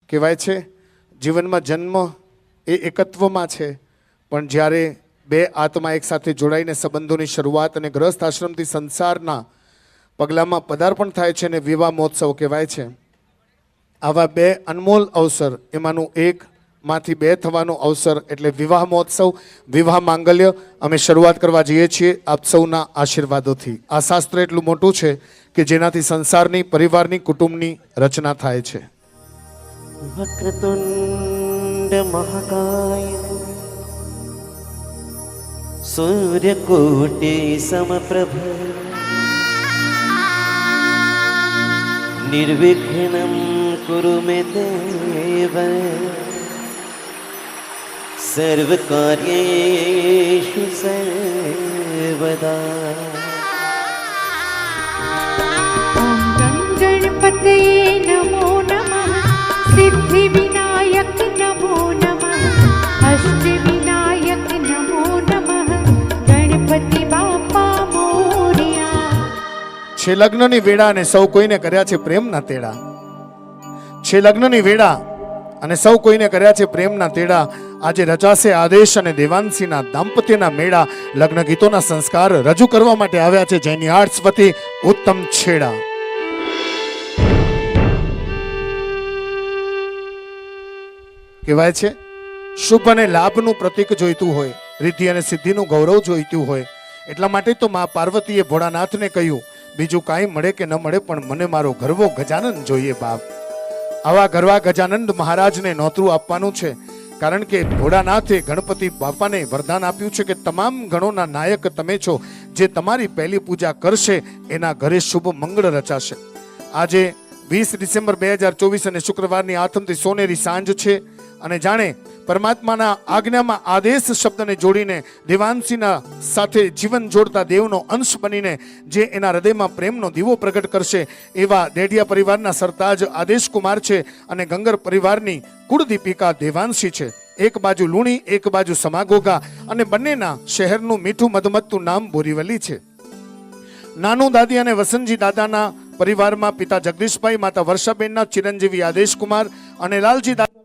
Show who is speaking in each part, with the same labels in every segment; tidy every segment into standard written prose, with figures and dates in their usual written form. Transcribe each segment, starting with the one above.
Speaker 1: કહેવાય છે જીવનમાં જન્મ એ એકત્વમાં છે, પણ જ્યારે બે આત્મા એકસાથે જોડાઈને સંબંધોની શરૂઆત અને ગ્રસ્ત આશ્રમથી સંસારના પગલામાં પદાર્પણ થાય છે અને વિવાહ મહોત્સવ કહેવાય છે. આવા બે અનમોલ અવસર, એમાંનું એક માંથી બે થવાનો અવસર એટલે વિવાહ મહોત્સવ, વિવાહ માંગલ્ય અમે શરૂઆત કરવા જઈએ છીએ આપ સૌના આશીર્વાદોથી. આ શાસ્ત્ર એટલું મોટું છે કે જેનાથી સંસારની, પરિવારની, કુટુંબની રચના થાય છે.
Speaker 2: વક્રતુંડ મહાકાય સૂર્યકોટિ સમપ્રભ નિર્વિઘ્નમ કુરુ મે દેવ સર્વકાર્યેષુ સર્વદા.
Speaker 3: ઓમ ગણપતયે નમો નમઃ. સિદ્ધિ વિનાયક નમો નમઃ. અષ્ટ વિનાયક નમો નમઃ. ગણપતિ બાપા મોરયા.
Speaker 1: છે લગ્નની વેળા અને સૌ કોઈને કર્યા છે પ્રેમના તેડા. છે લગ્નની વેળા અને સૌ કોઈને કર્યા છે પ્રેમના તેડા. આજે રચાશે આદેશ અને દેવાંશીના દાંપત્યના મેળા. લગ્ન ગીતોના સંસ્કાર રજૂ કરવા માટે આવ્યા છે જેની આર્ટ્સ વતી ઉત્તમ છેડા. કહેવાય છે શુભ અને લાભનું પ્રતીક જોઈતું હોય, રિદ્ધિ અને સિદ્ધિનું ગૌરવ જોઈતું હોય, એટલા માટે તો મા પાર્વતીએ ભોળાનાથને કહ્યું બીજું કાંઈ મળે કે ન મળે પણ મને મારો ગરવો ગજાનન જોઈએ બાપ. આવા ગરવા ગજાનંદ મહારાજને નોતરું આપવાનું છે, કારણ કે ભોળાનાથે ગણપતિ બાપાને વરદાન આપ્યું છે કે તમામ ગણોના નાયક તમે છો. જે તમારી પહેલી પૂજા કરશે એના ઘરે શુભ મંગળ રચાશે. આજે 20 ડિસેમ્બર 2024 અને શુક્રવારની આથમથી સોનેરી સાંજ છે અને જાણે પરમાત્માના આજ્ઞામાં આદેશ શબ્દને જોડીને દેવાંશીના સાથે જીવન જોડતા દેવનો અંશ બનીને જે એના હૃદયમાં પ્રેમનો દીવો પ્રગટ કરશે એવા દેડિયા પરિવારના સરતાજ આદેશ કુમાર છે અને ગંગર પરિવારની કુળદીપિકા દેવાંશી છે. એક બાજુ લુણી, એક બાજુ સમાગોગા અને બંનેના શહેરનું મીઠું મધમત્તું નામ બોરીવલી છે. નાનું દાદી અને વસંતજી દાદાના પરિવારમાં પિતા જગદીશભાઈ, માતા વર્ષાબેનના ચિરંજીવી આદેશ કુમાર અને લાલજી દાદા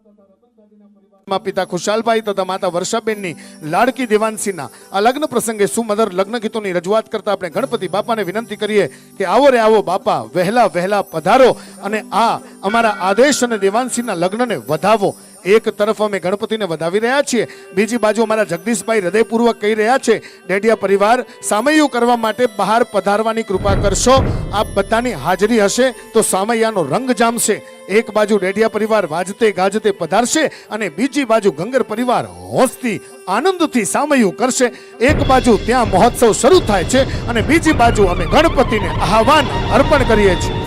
Speaker 1: પિતા ખુશાલભાઈ તથા માતા વર્ષાબેનની લાડકી દેવાંશીના આ લગ્ન પ્રસંગે સુમધર લગ્ન ગીતોની રજૂઆત કરતા આપણે ગણપતિ બાપાને વિનંતી કરીએ કે આવો રે આવો બાપા, વહેલા વહેલા પધારો અને આ અમારા આદેશ અને દેવાંશીના લગ્નને વધાવો. એક તરફ અમે ગણપતિને વધાવી રહ્યા છીએ, બીજી બાજુ અમારા જગદીશભાઈ હૃદયપૂર્વક કહી રહ્યા છે ડેડિયા પરિવાર સામૈયું કરવા માટે બહાર પધારવાની કૃપા કરશો. આપ બધાની હાજરી હશે તો સામૈયાનો રંગ જામશે. એક બાજુ ડેડિયા પરિવાર વાજતે ગાજતે પધારશે અને બીજી બાજુ ગંગર પરિવાર હોંશથી આનંદથી સામૈયું કરશે. એક બાજુ ત્યાં મહોત્સવ શરૂ થાય છે અને બીજી બાજુ અમે ગણપતિને આહવાન અર્પણ કરીએ છીએ.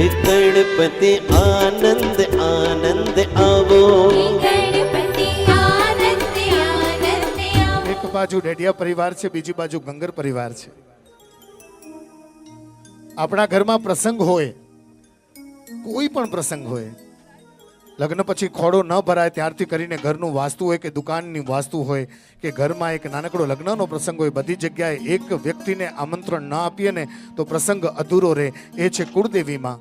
Speaker 2: ગણપતિ આનંદ આનંદ આવો.
Speaker 3: ગણપતિ આનંદ આનંદ આવો.
Speaker 1: એક બાજુ ડેડિયા પરિવાર છે, બીજી બાજુ ગંગર પરિવાર છે. આપણા ઘરમાં પ્રસંગ હોય, કોઈ પણ પ્રસંગ હોય, લગ્ન પછી ખોડો ન ભરાય ત્યારથી કરીને ઘરનું વાસ્તુ હોય કે દુકાનની વાસ્તુ હોય કે ઘરમાં એક નાનકડો લગ્નનો પ્રસંગ હોય, બધી જગ્યાએ એક વ્યક્તિને આમંત્રણ ન આપીએ ને તો પ્રસંગ અધૂરો રહે. એ છે કુળદેવીમાં.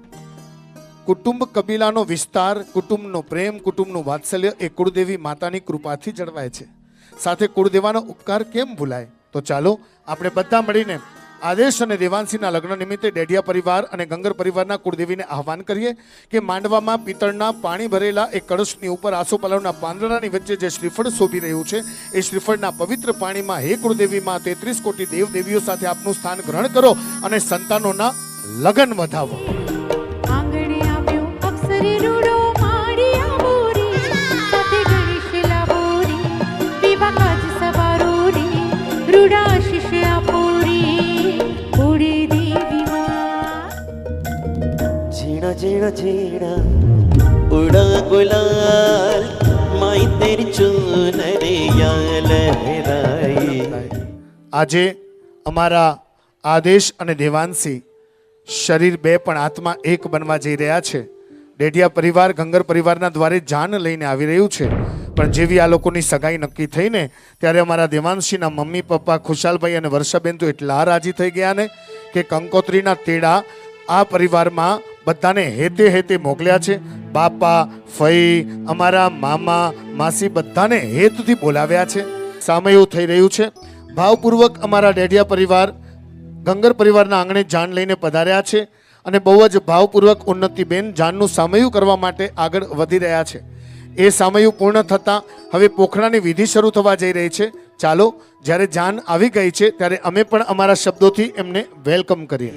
Speaker 1: કુટુંબ કબીલાનો વિસ્તાર, કુટુંબનો પ્રેમ, કુટુંબનું વાત્સલ્ય એ કુળદેવી માતાની કૃપાથી જળવાય છે. સાથે કુળદેવાનો ઉપકાર કેમ ભૂલાય? તો ચાલો આપણે બધા મળીને આદેશ અને દેવાંશીના લગ્ન નિમિત્તે ડેડિયા પરિવાર અને ગંગર પરિવારના કુળદેવીને આહવાન કરીએ કે માંડવામાં પિત્તળના પાણી ભરેલા એક કળશની ઉપર આસોપાલવના પાંદડાની વચ્ચે જે શ્રીફળ શોભી રહ્યું છે એ શ્રીફળના પવિત્ર પાણીમાં હે કુળદેવીમાં 33 કોટી દેવ દેવીઓ સાથે આપનું સ્થાન ગ્રહણ કરો અને સંતાનોના લગ્ન વધાવો.
Speaker 3: આંગણે આવ્યો અપ્સરી રૂડો માળિયા બોરી. સાથે ગણેશ લાબોરી. વિવાહ કાજ સવારો રે. રૂડા શિષ્ય આપોરી. ઉડે દેવી માં.
Speaker 2: ઝીણા ઝીણા ઝીણા ઉડા ગુલાલ માઈ તેરી ચુનરિયા લહેરાઈ.
Speaker 1: આજે અમારા આદેશ અને દેવાંશી શરીર બે પણ આત્મા એક બનવા જઈ રહ્યા છે. ડેડિયા પરિવાર ગંગર પરિવારના દ્વારે જાન લઈને આવી રહ્યું છે, પણ જેવી આ લોકોની સગાઈ નક્કી થઈને ત્યારે અમારા દેવાંશીના મમ્મી પપ્પા ખુશાલભાઈ અને વર્ષાબેન તો એટલા રાજી થઈ ગયા ને કે કંકોત્રીના તેડા આ પરિવારમાં બધાને હેતે હેતે મોકલ્યા છે. બાપા, ફઈ, અમારા મામા, માસી બધાને હેતથી બોલાવ્યા છે. સામયું થઈ રહ્યું છે. ભાવપૂર્વક અમારા ડેડિયા પરિવાર ગંગર પરિવારના આંગણે જાન લઈને પધાર્યા છે અને બહુ જ ભાવપૂર્વક ઉન્નતિબેન જાનનું સામયું કરવા માટે આગળ વધી રહ્યા છે. એ સામયું પૂર્ણ થતાં હવે પોખરાની વિધિ શરૂ થવા જઈ રહી છે. ચાલો, જ્યારે જાન આવી ગઈ છે ત્યારે અમે પણ અમારા શબ્દોથી એમને વેલકમ કરીએ.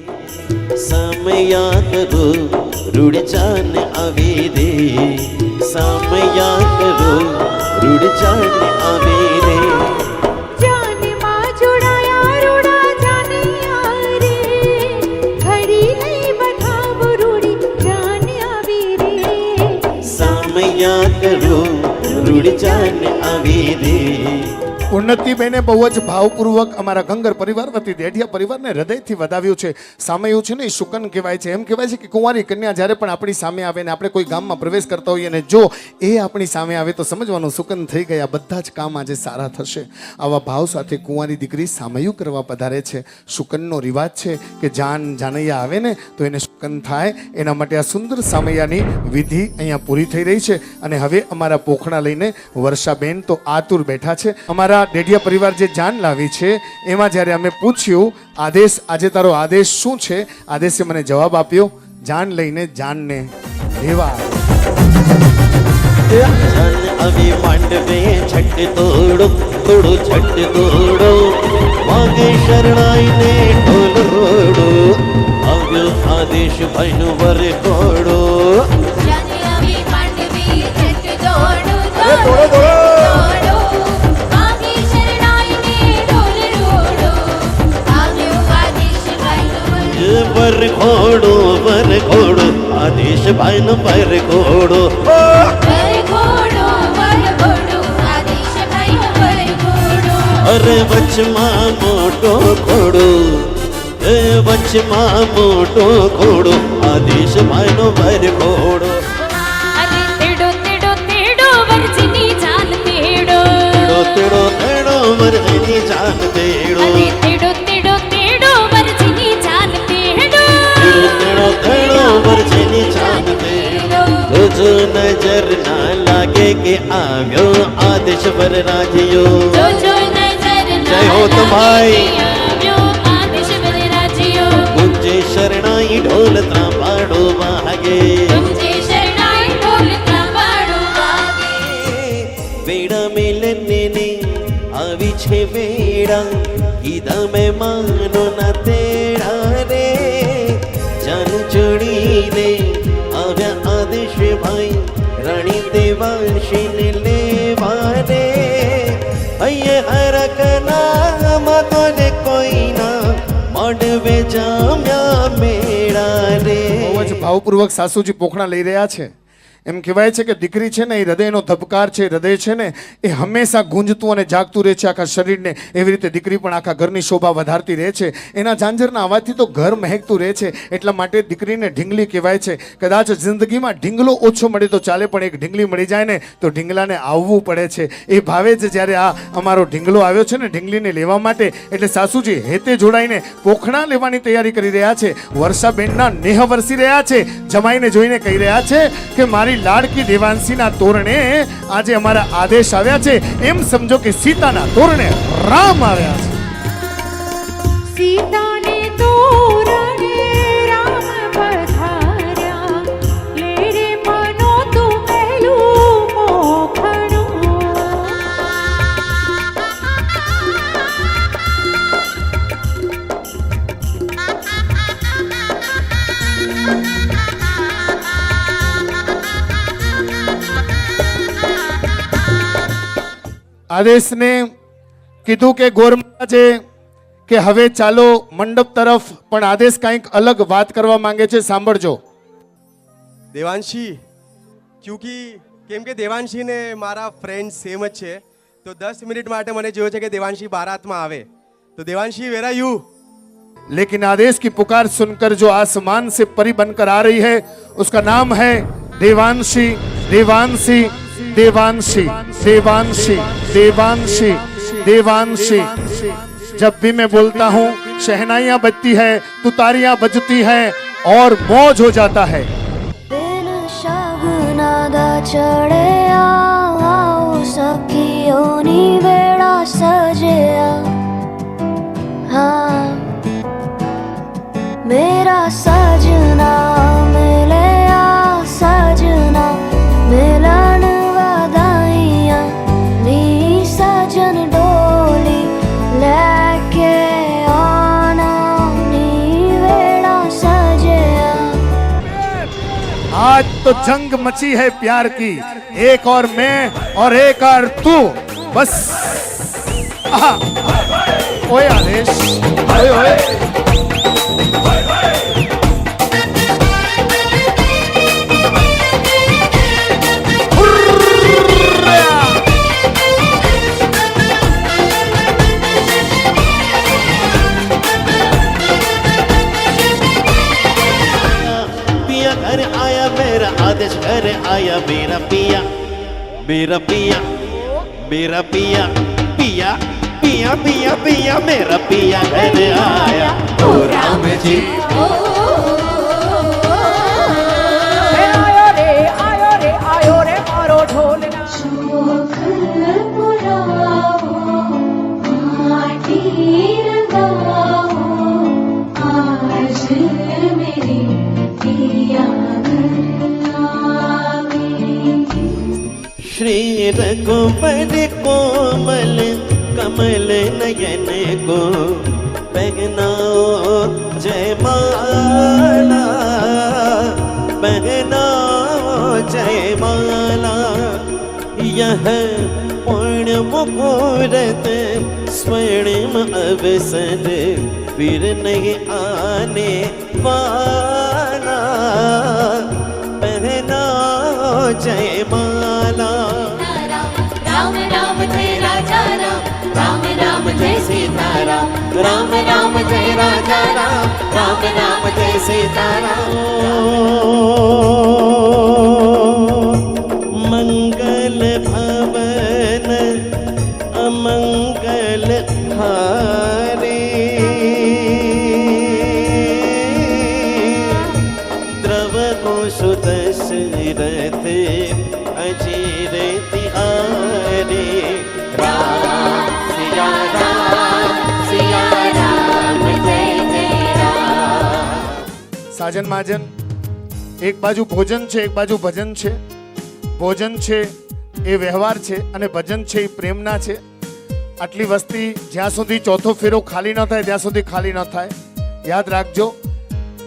Speaker 2: સમયા કરો રૂડ જાન આવી રે, સમયા કરો રૂડ જાન આવી રે.
Speaker 3: જાનમાં જોડાયા રૂડા જાનિયા રે, ઘડી લઈ બધાવ રૂડી જાન આવી રે.
Speaker 2: સમયા કરો રૂડ જાન આવી રે.
Speaker 1: ઉન્નતિબેને બહુ જ ભાવપૂર્વક અમારા ગંગર પરિવાર વતી ડેઢિયા પરિવારને હૃદયથી વધાવ્યું છે. સામયું છે ને એ શુકન કહેવાય છે. એમ કહેવાય છે કે કુંવારી કન્યા જ્યારે પણ આપણી સામે આવે ને આપણે કોઈ ગામમાં પ્રવેશ કરતા હોઈએ ને જો એ આપણી સામે આવે તો સમજવાનું શુકન થઈ ગયા, બધા જ કામ આજે સારા થશે. આવા ભાવ સાથે કુંવારી દીકરી સામયું કરવા પધારે છે. શુકનનો રિવાજ છે કે જાન જાનૈયા આવે ને તો એને શુકન થાય. એના માટે આ સુંદર સામૈયાની વિધિ અહીંયા પૂરી થઈ રહી છે અને હવે અમારા પોખણા લઈને વર્ષાબેન તો આતુર બેઠા છે. અમારા ડેડિયા પરિવાર જે જાન લાવી છે એમાં જ્યારે અમે પૂછ્યું આદેશ, આજે તારો આદેશ શું છે, આદેશે મને જવાબ આપ્યો, જાન લઈને જાનને લેવા
Speaker 2: જાન આવી માંડવે છટ તોડો તોડો છટ તોડો, વાગે શરણાઈને ઢોલ રોડો, આવ્યો આદેશ ભાઈનો વર ઘોડો.
Speaker 4: જાને આવી માંડવી જટ દોડો
Speaker 2: દોડો, દોડો.
Speaker 4: આગે શરણાઈને ઢોલ રોડો, આવ્યો આદેશ ભાઈનો
Speaker 2: વર ઘોડો વર ઘોડો, આદેશ ભાઈનો વર ઘોડો.
Speaker 4: વર ઘોડો આદેશ ભાઈનો વર ઘોડો.
Speaker 2: અરે વચમાં મોટો ઘોડો, એ વચમાં મોટો ઘોડો, આદેશ ભાઈનો વર ઘોડો.
Speaker 4: અરે તેડો તેડો તેડો વર્જની જાન તેડો.
Speaker 2: તેડો તેડો તેડો વરજની જાન તેડો.
Speaker 4: અરે તેડો તેડો તેડો વર્જની જાન તેડો.
Speaker 2: તેડો તેડો તેડો વરજની જાન તેડો. જો નજર ના લાગે કે આવ્યો આદેશ વર રાજ્યો.
Speaker 4: જો જો નજર
Speaker 2: જય હો તમારી.
Speaker 4: આવ્યો આદેશ વર રાજ્યો.
Speaker 2: ગુંજે શરણાઈ ઢોલ ત્રાંબાડો વાગે.
Speaker 4: તુમજે શરણાઈ ઢોલ ત્રાંબાડો વાગે.
Speaker 2: વેડા મેલને ને આવી છે વેડા, કીધા મહેમાનો ના તેડા રે. જાન જોડીને આવ્યા આદેશ ભાઈ, રાણી દેવાંશીને લેવા રે. અહીંયા હરકના મગોને કોઈના મોડવે જામ્યા મેળા રે.
Speaker 1: બહુ જ ભાવપૂર્વક સાસુજી પોખણા લઈ રહ્યા છે. એમ કહેવાય છે કે દીકરી છે ને એ હૃદયનો ધબકાર છે. હૃદય છે ને એ હંમેશા ગુંજતું અને જાગતું રહે છે આખા શરીરને. એવી રીતે દીકરી પણ આખા ઘરની શોભા વધારતી રહે છે. એના ઝાંઝરના અવાજથી તો ઘર મહેકતું રહે છે. એટલા માટે દીકરીને ઢીંગલી કહેવાય છે. કદાચ જિંદગીમાં ઢીંગલો ઓછો મળે તો ચાલે, પણ એક ઢીંગલી મળી જાય ને તો ઢીંગલાને આવવું પડે છે. એ ભાવે જ જ્યારે આ અમારો ઢીંગલો આવ્યો છે ને ઢીંગલીને લેવા માટે, એટલે સાસુજી હેતે જોડાઈને પોખણા લેવાની તૈયારી કરી રહ્યા છે. વર્ષાબેનના નેહ વરસી રહ્યા છે. જમાઈને જોઈને કહી રહ્યા છે કે મારી લાડકી દેવાંશીના તોરણે આજે અમારા આદેશ આવ્યા છે. એમ સમજો કે સીતાના તોરણે રામ આવ્યા છે.
Speaker 3: સીતાને તોરણે રામ પધાર્યા, લે રે મનો તું પહેલું મોખણું.
Speaker 1: આદેશને કીધું કે ગોરમાજે કે હવે ચાલો મંડપ તરફ, પણ આદેશ કંઈક અલગ વાત કરવા માંગે છે. સાંભળજો.
Speaker 5: દેવાંશી, ક્યુંકી કેમ કે દેવાંશી ને મારા ફ્રેન્ડ સેમ જ છે, તો 10 મિનિટ માટે મને જોયો છે કે દેવાંશી બારાતમાં આવે. તો देवांशी वेर आर यू?
Speaker 1: लेकिन आदेश की पुकार सुनकर जो आसमान से परी बनकर आ रही है उसका नाम है देवांशी। देवांशी देवांशी देवांशी देवांशी देवांशी। जब भी मैं बोलता हूँ शहनाइयाँ बजती है, तुतारियाँ बजती है, और मौज हो जाता है।
Speaker 6: बिन शगुनादा चढ़या आओ सखियोनी वेड़ा सजया हाँ मेरा सजना मिलया सजना मिलन वदाइया नी सजन डोली लेके आना नी वेड़ा सजया।
Speaker 1: आज तो जंग मची है प्यार की, एक और मैं और एक और तू, बस। आहा। ओए आदेश, ओए ओए।
Speaker 2: पिया घर आया मेरा आदेश घर आया मेरा पिया मेरा पिया मेरा पिया पिया पिया पिया पिया मेरा पिया घर आया ओ राम जी
Speaker 3: आयो रे मारो ढोलना।
Speaker 6: शोक पुराओ माटी लगाओ आज मेरी पिया घर आवेंगे।
Speaker 2: श्री रघुवर कोमल कमल नयन को पहनाओ जयमाला पहनाओ जयमाला यह पूर्ण मुहूर्त स्वर्णिम अवसर फिर नहीं आने वाला पहनाओ जयमाला।
Speaker 4: राम राम जय राजा राम राम राम जय सीताराम राम राम जय राजा राम राम जय सीताराम।
Speaker 2: मंगल भवन अमंगल हारे द्रवको सुदशरथ अजीर तिहारे
Speaker 4: राम सिया राम जय जय राम।
Speaker 1: સાજન માજન, એક બાજુ ભોજન છે, એક બાજુ ભજન છે. ભોજન છે એ વ્યવહાર છે અને ભજન છે એ પ્રેમના છે. આટલી વસ્તી જ્યાં સુધી ચોથો ફેરો ખાલી ન થાય ત્યાં સુધી ખાલી ન થાય. યાદ રાખજો,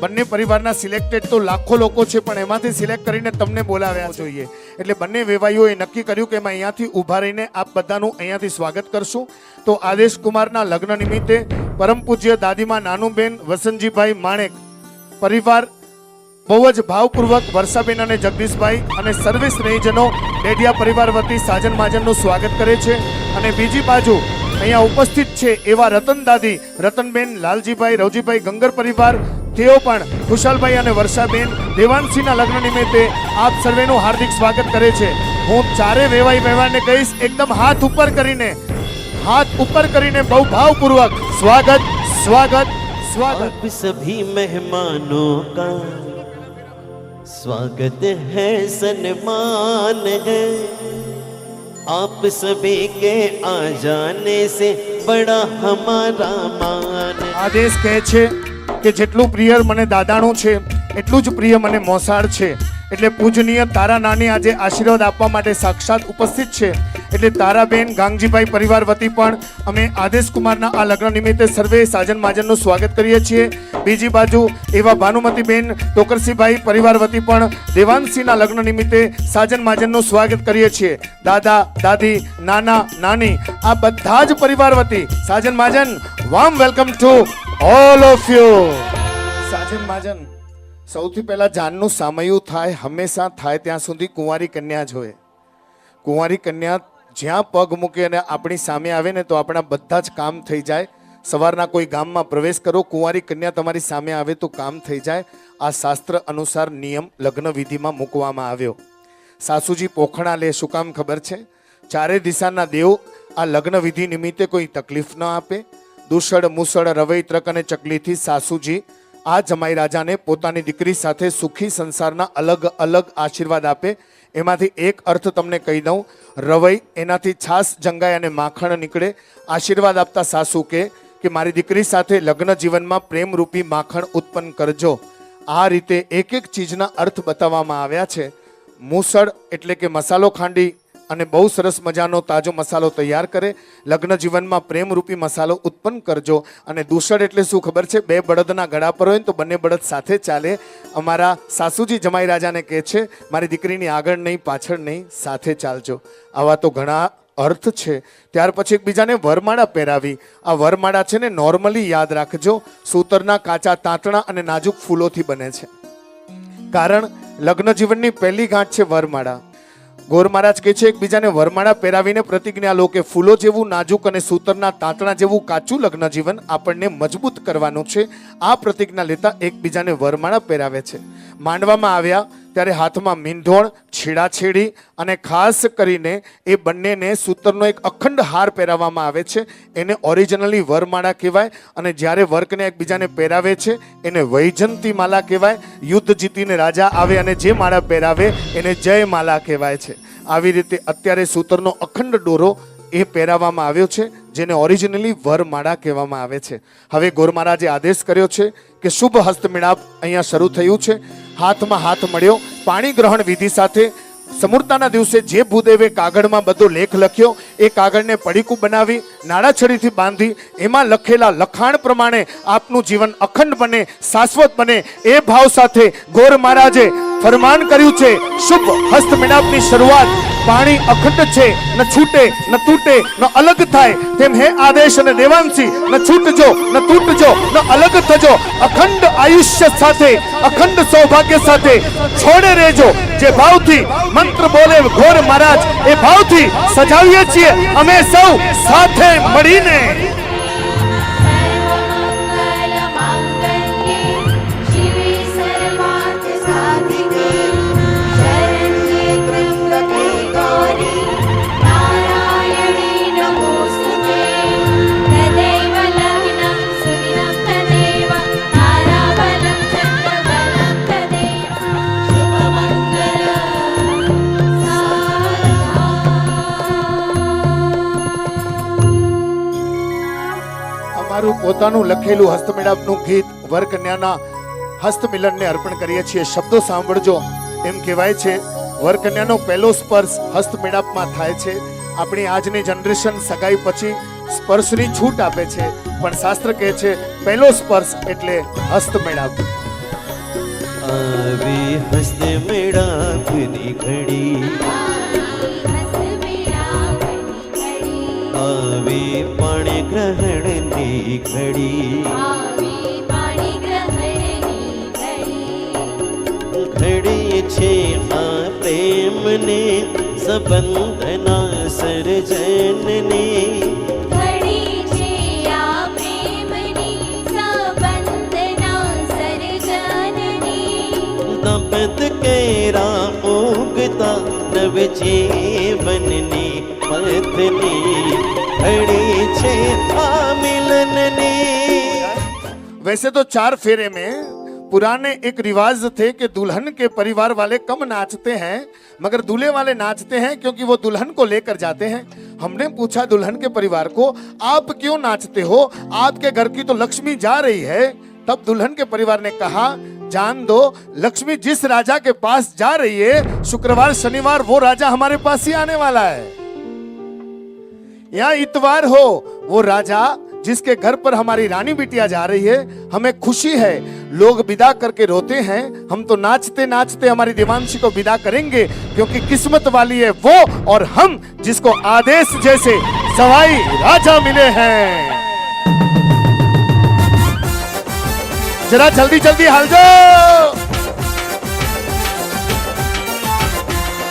Speaker 1: બંને પરિવારના સિલેક્ટેડ તો લાખો લોકો છે, પણ એમાંથી સિલેક્ટ કરીને તમને બોલાવ્યા જોઈએ. એટલે બંને વેવાઈઓએ નક્કી કર્યું કે અમે અહીંયાથી ઊભા રહીને આપ બધાનું અહીંયાથી સ્વાગત કરશું. તો આદેશ કુમારના લગ્ન નિમિત્તે પરમ પૂજ્ય દાદીમા નાનુબેન વસંતજીભાઈ માણેક પરિવાર બહુ જ ભાવપૂર્વક વર્ષાબેન અને જગદીશભાઈ અને સર્વે સ્નેહીજનો ડેડિયા પરિવાર વતી સાજન માજનનું સ્વાગત કરે છે. અને બીજી બાજુ અહીંયા ઉપસ્થિત છે એવા રતન દાદી રતનબેન લાલજીભાઈ રવજીભાઈ ગંગર પરિવાર, તેઓ પણ ખુશાલભાઈ અને વર્ષાબેન દેવાંશીના લગ્ન નિમિત્તે આપ સર્વેનું હાર્દિક સ્વાગત કરે છે. હું ચારે વેવાઈ વ્યવહારને કહીશ એકદમ હાથ ઉપર કરીને બહુ ભાવપૂર્વક સ્વાગત સ્વાગત स्वागत।
Speaker 2: आप सभी मेहमानों का स्वागत है सन्मान है आप सभी के आ जाने से बड़ा हमारा मान।
Speaker 1: आदेश કહે છે કે જેટલું પ્રિય મને દાદાનું છે એટલું જ પ્રિય મને મોસાળ છે. એટલે પૂજનીય તારા નાની આજે આશીર્વાદ આપવા માટે સાક્ષાત ઉપસ્થિત છે. એટલે તારાબેન ગાંગજીભાઈ પરિવાર વતી પણ અમે આદેશ કુમારના આ લગ્ન નિમિત્તે સર્વે સાજન માજનનું સ્વાગત કરીએ છીએ. બીજી બાજુ એવા ભાનુમતીબેન ટોકરસીભાઈ પરિવાર વતી પણ દેવાંશીના લગ્ન નિમિત્તે સાજન માજનનું સ્વાગત કરીએ છીએ. દાદા દાદી નાના નાની આ બધા જ પરિવાર વતી સાજન માજન warm welcome to all of you. સાજન માજન, સૌથી પહેલા જાનનું સામયું થાય હંમેશા થાય ત્યાં સુધી કુંવારી કન્યા જ હોય. કુંવારી કન્યા જ્યાં પગ મૂકે અને આપણી સામે આવે ને તો આપણા બધા જ કામ થઈ જાય. સવારના કોઈ ગામમાં પ્રવેશ કરો, કુંવારી કન્યા તમારી સામે આવે તો કામ થઈ જાય. આ શાસ્ત્ર અનુસાર નિયમ લગ્ન વિધિમાં મૂકવામાં આવ્યો. સાસુજી પોખણા લે, શું કામ ખબર છે? ચારે દિશાના દેવ આ લગ્ન વિધિ નિમિત્તે કોઈ તકલીફ ન આપે. દૂષણ મુસળ રવૈ ત્રક અને ચકલીથી સાસુજી આ જમાઈ રાજાને પોતાની દીકરી સાથે સુખી સંસારના અલગ અલગ આશીર્વાદ આપે. એમાંથી એક અર્થ તમને કહી દઉં. રવઈ, એનાથી છાશ જંગાય અને માખણ નીકળે. આશીર્વાદ આપતા સાસુ કે મારી દીકરી સાથે લગ્ન જીવનમાં પ્રેમરૂપી માખણ ઉત્પન્ન કરજો. આ રીતે એક એક ચીજના અર્થ બતાવવામાં આવ્યા છે. મૂસળ એટલે કે મસાલો ખાંડી અને બહુ સરસ મજાનો તાજો મસાલો તૈયાર કરે. લગ્ન જીવનમાં પ્રેમરૂપી મસાલો ઉત્પન્ન કરજો. અને દૂષણ એટલે શું ખબર છે? બે બળદના ગળા પર હોય ને તો બંને બળદ સાથે ચાલે. અમારા સાસુજી જમાઈ રાજાને કહે છે મારી દીકરીની આગળ નહીં પાછળ નહીં, સાથે ચાલજો. આવા તો ઘણા અર્થ છે. ત્યાર પછી એકબીજાને વરમાળા પહેરાવી. આ વરમાળા છે ને નોર્મલી યાદ રાખજો, સૂતરના કાચા તાંતણા અને નાજુક ફૂલોથી બને છે. કારણ લગ્ન જીવનની પહેલી ગાંઠ છે વરમાળા. ગોર મહારાજ કહે છે એકબીજાને વરમાળા પહેરાવીને પ્રતિજ્ઞા લો કે ફૂલો જેવું નાજુક અને સૂતરના તાંતણા જેવું કાચું લગ્ન જીવન આપણને મજબૂત કરવાનું છે. આ પ્રતિજ્ઞા લેતા એકબીજાને વરમાળા પહેરાવે છે. માંડવામાં આવ્યા ત્યારે હાથમાં મીંઢોળ, છેડાછેડી અને ખાસ કરીને એ બંનેને સૂતરનો એક અખંડ હાર પહેરાવવામાં આવે છે. એને ઓરિજિનલી વરમાળા કહેવાય. અને જ્યારે વર્કને એકબીજાને પહેરાવે છે એને વૈજંતી માલા કહેવાય. યુદ્ધ જીતીને રાજા આવે અને જે માળા પહેરાવે એને જય માલા કહેવાય છે. આવી રીતે અત્યારે સૂતરનો અખંડ ડોરો એ પહેરાવવામાં આવ્યો છે, જેને ઓરિજિનલી વરમાળા કહેવામાં આવે છે. હવે ગોર મહારાજે આદેશ કર્યો છે કે શુભ હસ્તમિલાપ અહીંયા શરૂ થયું છે. હાથમાં હાથ મળ્યો. પાણી ગ્રહણ વિધિ સાથે સમૂર્તાના દિવસે જે ભૂદેવે કાગળમાં બધો લેખ લખ્યો એ કાગળને પડીકું બનાવી નાળાછડીથી બાંધી એમાં લખેલા લખાણ પ્રમાણે આપનું જીવન અખંડ બને, શાશ્વત બને એ ભાવ સાથે ગોર મહારાજે ફરમાન કર્યું છે. શુભ હસ્ત મિલાપની શરૂઆત પાણી અખંડ છે, ન છૂટે ન તૂટે ન અલગ થાય તેમ હે આદેશ અને દેવાંશી, ન છૂટજો ન તૂટજો ન અલગ થજો. અખંડ આયુષ્ય સાથે, અખંડ સૌભાગ્ય સાથે છોડે રહેજો. જે ભાવથી મંત્ર બોલે ગોર મહારાજ એ ભાવથી સજાવીએ છીએ અમે સૌ સાથે મળીને. અમારું પોતાનું લખેલું હસ્તમિલાપનું ગીત વરકન્યાના હસ્તમિલનને અર્પણ કરીએ છીએ. શબ્દો સાંભળજો. એમ કહેવાય છે વરકન્યાનો પહેલો સ્પર્શ હસ્તમિલાપમાં થાય છે. આપણી આજની જનરેશન સગાઈ પછી સ્પર્શની છૂટ આપે છે, પણ શાસ્ત્ર કહે છે પહેલો સ્પર્શ એટલે હસ્તમિલાપ.
Speaker 2: આવે હસ્તમિલાપની ઘડી, આવે પાણી ગ્રહણની ઘડી, ઘડી છે આ પ્રેમને સંબંધના સર્જનને. દંપત કેરા ઉગતા નવ જીવનની પથની ઘડી છે આ મિલનની.
Speaker 1: वैसे तो 4 फेरे में पुराने एक रिवाज थे कि दुल्हन के परिवार वाले कम नाचते हैं मगर दूल्हे वाले नाचते हैं क्योंकि वो दुल्हन को लेकर जाते हैं. हमने पूछा दुल्हन के परिवार को आप क्यों नाचते हो, आपके घर की तो लक्ष्मी जा रही है. तब दुल्हन के परिवार ने कहा जान दो लक्ष्मी जिस राजा के पास जा रही है शुक्रवार शनिवार वो राजा हमारे पास ही आने वाला है. या इतवार हो वो राजा जिसके घर पर हमारी रानी बिटिया जा रही है. हमें खुशी है, लोग विदा करके रोते हैं, हम तो नाचते नाचते हमारी देवांशी को विदा करेंगे क्योंकि किस्मत वाली है वो और हम जिसको आदेश जैसे सवाई राजा मिले हैं. जरा जल्दी जल्दी हाल जाओ.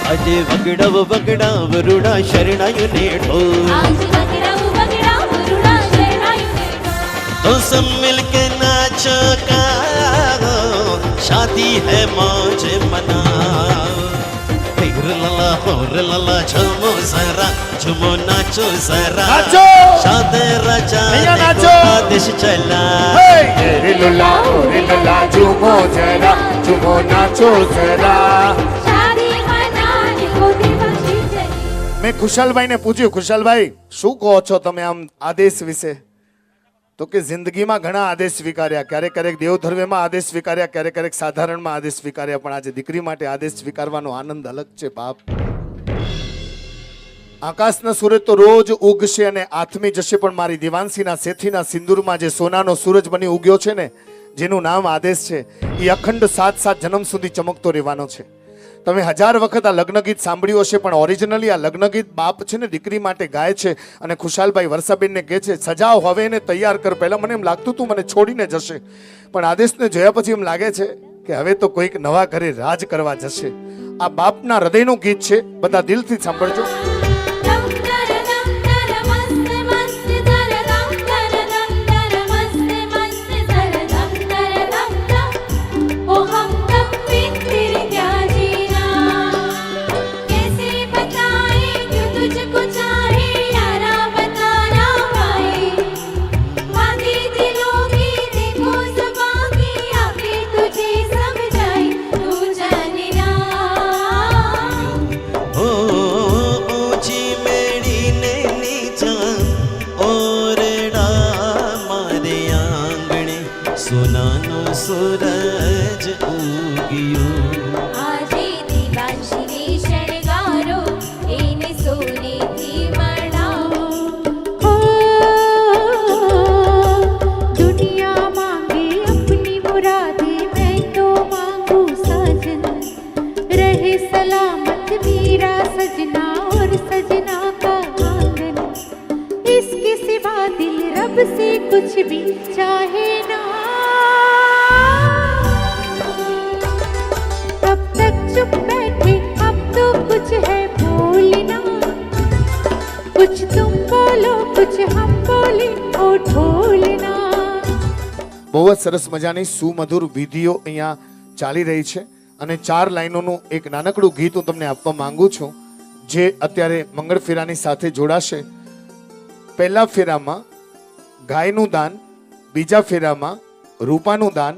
Speaker 2: આજે વગડાવ વગડાવ રૂડા શરણાયું ઢોલ, तो सब मिलके नाचो गाओ, शादी है मौज मनाओ. फिर लला और लला झूमो जरा झूमो नाचो जरा
Speaker 1: नाचो!
Speaker 2: शादे राजा
Speaker 1: भैया
Speaker 2: देखो
Speaker 1: नाचो!
Speaker 2: आदेश चला
Speaker 1: रे लुला झूमो जरा झूमो नाचो जरा
Speaker 6: शादी मनाने को देवांशी चली
Speaker 1: મેં ખુશાલભાઈને પૂછ્યું, ખુશાલભાઈ શું કહો છો તમે આમ આદેશ વિશે? તો કે જિંદગીમાં ઘણા આદેશ સ્વીકાર્યા, ક્યારેક દેવધર્મમાં આદેશ સ્વીકાર્યા, ક્યારેક સાધારણમાં આદેશ સ્વીકાર્યા, પણ આજે દીકરી માટે આદેશ સ્વીકારવાનો આનંદ અલગ છે બાપ. આકાશના સૂરજ તો રોજ ઉગશે અને આથમી જશે, પણ મારી દેવાંશીના સેથીના સિંદૂરમાં જે સોનાનો સૂરજ બની ઉગ્યો છે ને, જેનું નામ આદેશ છે, એ અખંડ 7 જન્મ સુધી ચમકતો રહેવાનો છે. તમે 1000 વખત આ લગ્ન ગીત સાંભળ્યું હશે, પણ ઓરિજિનલી આ લગ્ન ગીત બાપ છે ને દીકરી માટે ગાય છે. અને ખુશાલભાઈ વર્ષાબેનને કહે છે, સજાવ હવે એને તૈયાર કર. પહેલા મને એમ લાગતું તું મને છોડીને જશે, પણ આદેશને જોયા પછી એમ લાગે છે કે હવે તો કોઈક નવા ઘરે રાજ કરવા જશે. આ બાપના હૃદયનું ગીત છે, બધા દિલથી સાંભળજો.
Speaker 6: दम दर मस्त मस्त दर दम दर मस्त मस्त दर दम दम ओ हम कब बिन फिर क्या जीना कैसे बताए क्यों तुझको चाहे यारा बता ना पाए वादे दिलों की देखो जुबां की आके तुझे समझाए तू जाने ना
Speaker 2: ओ ऊंची मेड़ी ने नीचा ओरડા મારે આંગણે સોનાનો સૂરજ ઉગ્યો
Speaker 6: આજે દેવાંશીને શણગારો એને સોનેથી મણાવો दुनिया मांगे अपनी मुरादे मैं तो मांगू साजन रहे सलामत मेरा सजना और सजना का आंगन इसके सिवा दिल रब से कुछ भी चाहे ना तब तक चुप बैठे अब तो कुछ है बोलना कुछ तुम बोलो कुछ हम बोले ओ ढोलना
Speaker 1: બહુ જ સરસ મજાની સુમધુર વિધિઓ અહીંયા ચાલી રહી છે, અને 4 લાઈનોનું એક નાનકડું ગીત હું તમને આપવા માંગુ છું, જે અત્યારે મંગળ ફેરાની સાથે જોડાશે. પહેલા ફેરામાં ગાયનું દાન, બીજા ફેરામાં રૂપાનું દાન,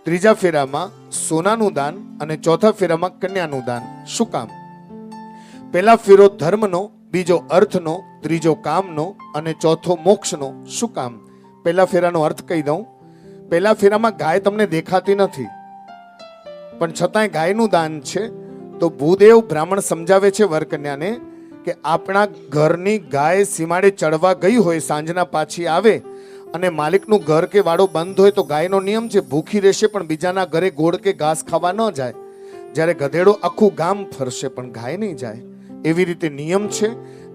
Speaker 1: ત્રીજા ફેરામાં સોનાનું દાન અને ચોથા ફેરામાં કન્યાનું દાન. શું કામ? પહેલા ફેરો ધર્મનો, બીજો અર્થનો, ત્રીજો કામનો અને ચોથો મોક્ષનો. શું કામ? પહેલા ફેરાનો અર્થ કહી દઉં. પહેલા ફેરામાં ગાય તમને દેખાતી નથી, પણ છતાંય ગાયનું દાન છે. તો ભૂદેવ બ્રાહ્મણ સમજાવે છે વરકન્યાને કે આપણા ઘરની ગાય સીમાડે ચડવા ગઈ હોય, સાંજના પાછી આવે અને માલિકનું ઘર કે વાડો બંધ હોય તો ગાયનો નિયમ છે ભૂખી રહેશે, પણ બીજાના ઘરે ગોળ કે ઘાસ ખાવા ન જાય. જ્યારે ગધેડો આખું ગામ ફરશે પણ ગાય નહીં જાય. એવી રીતે નિયમ છે.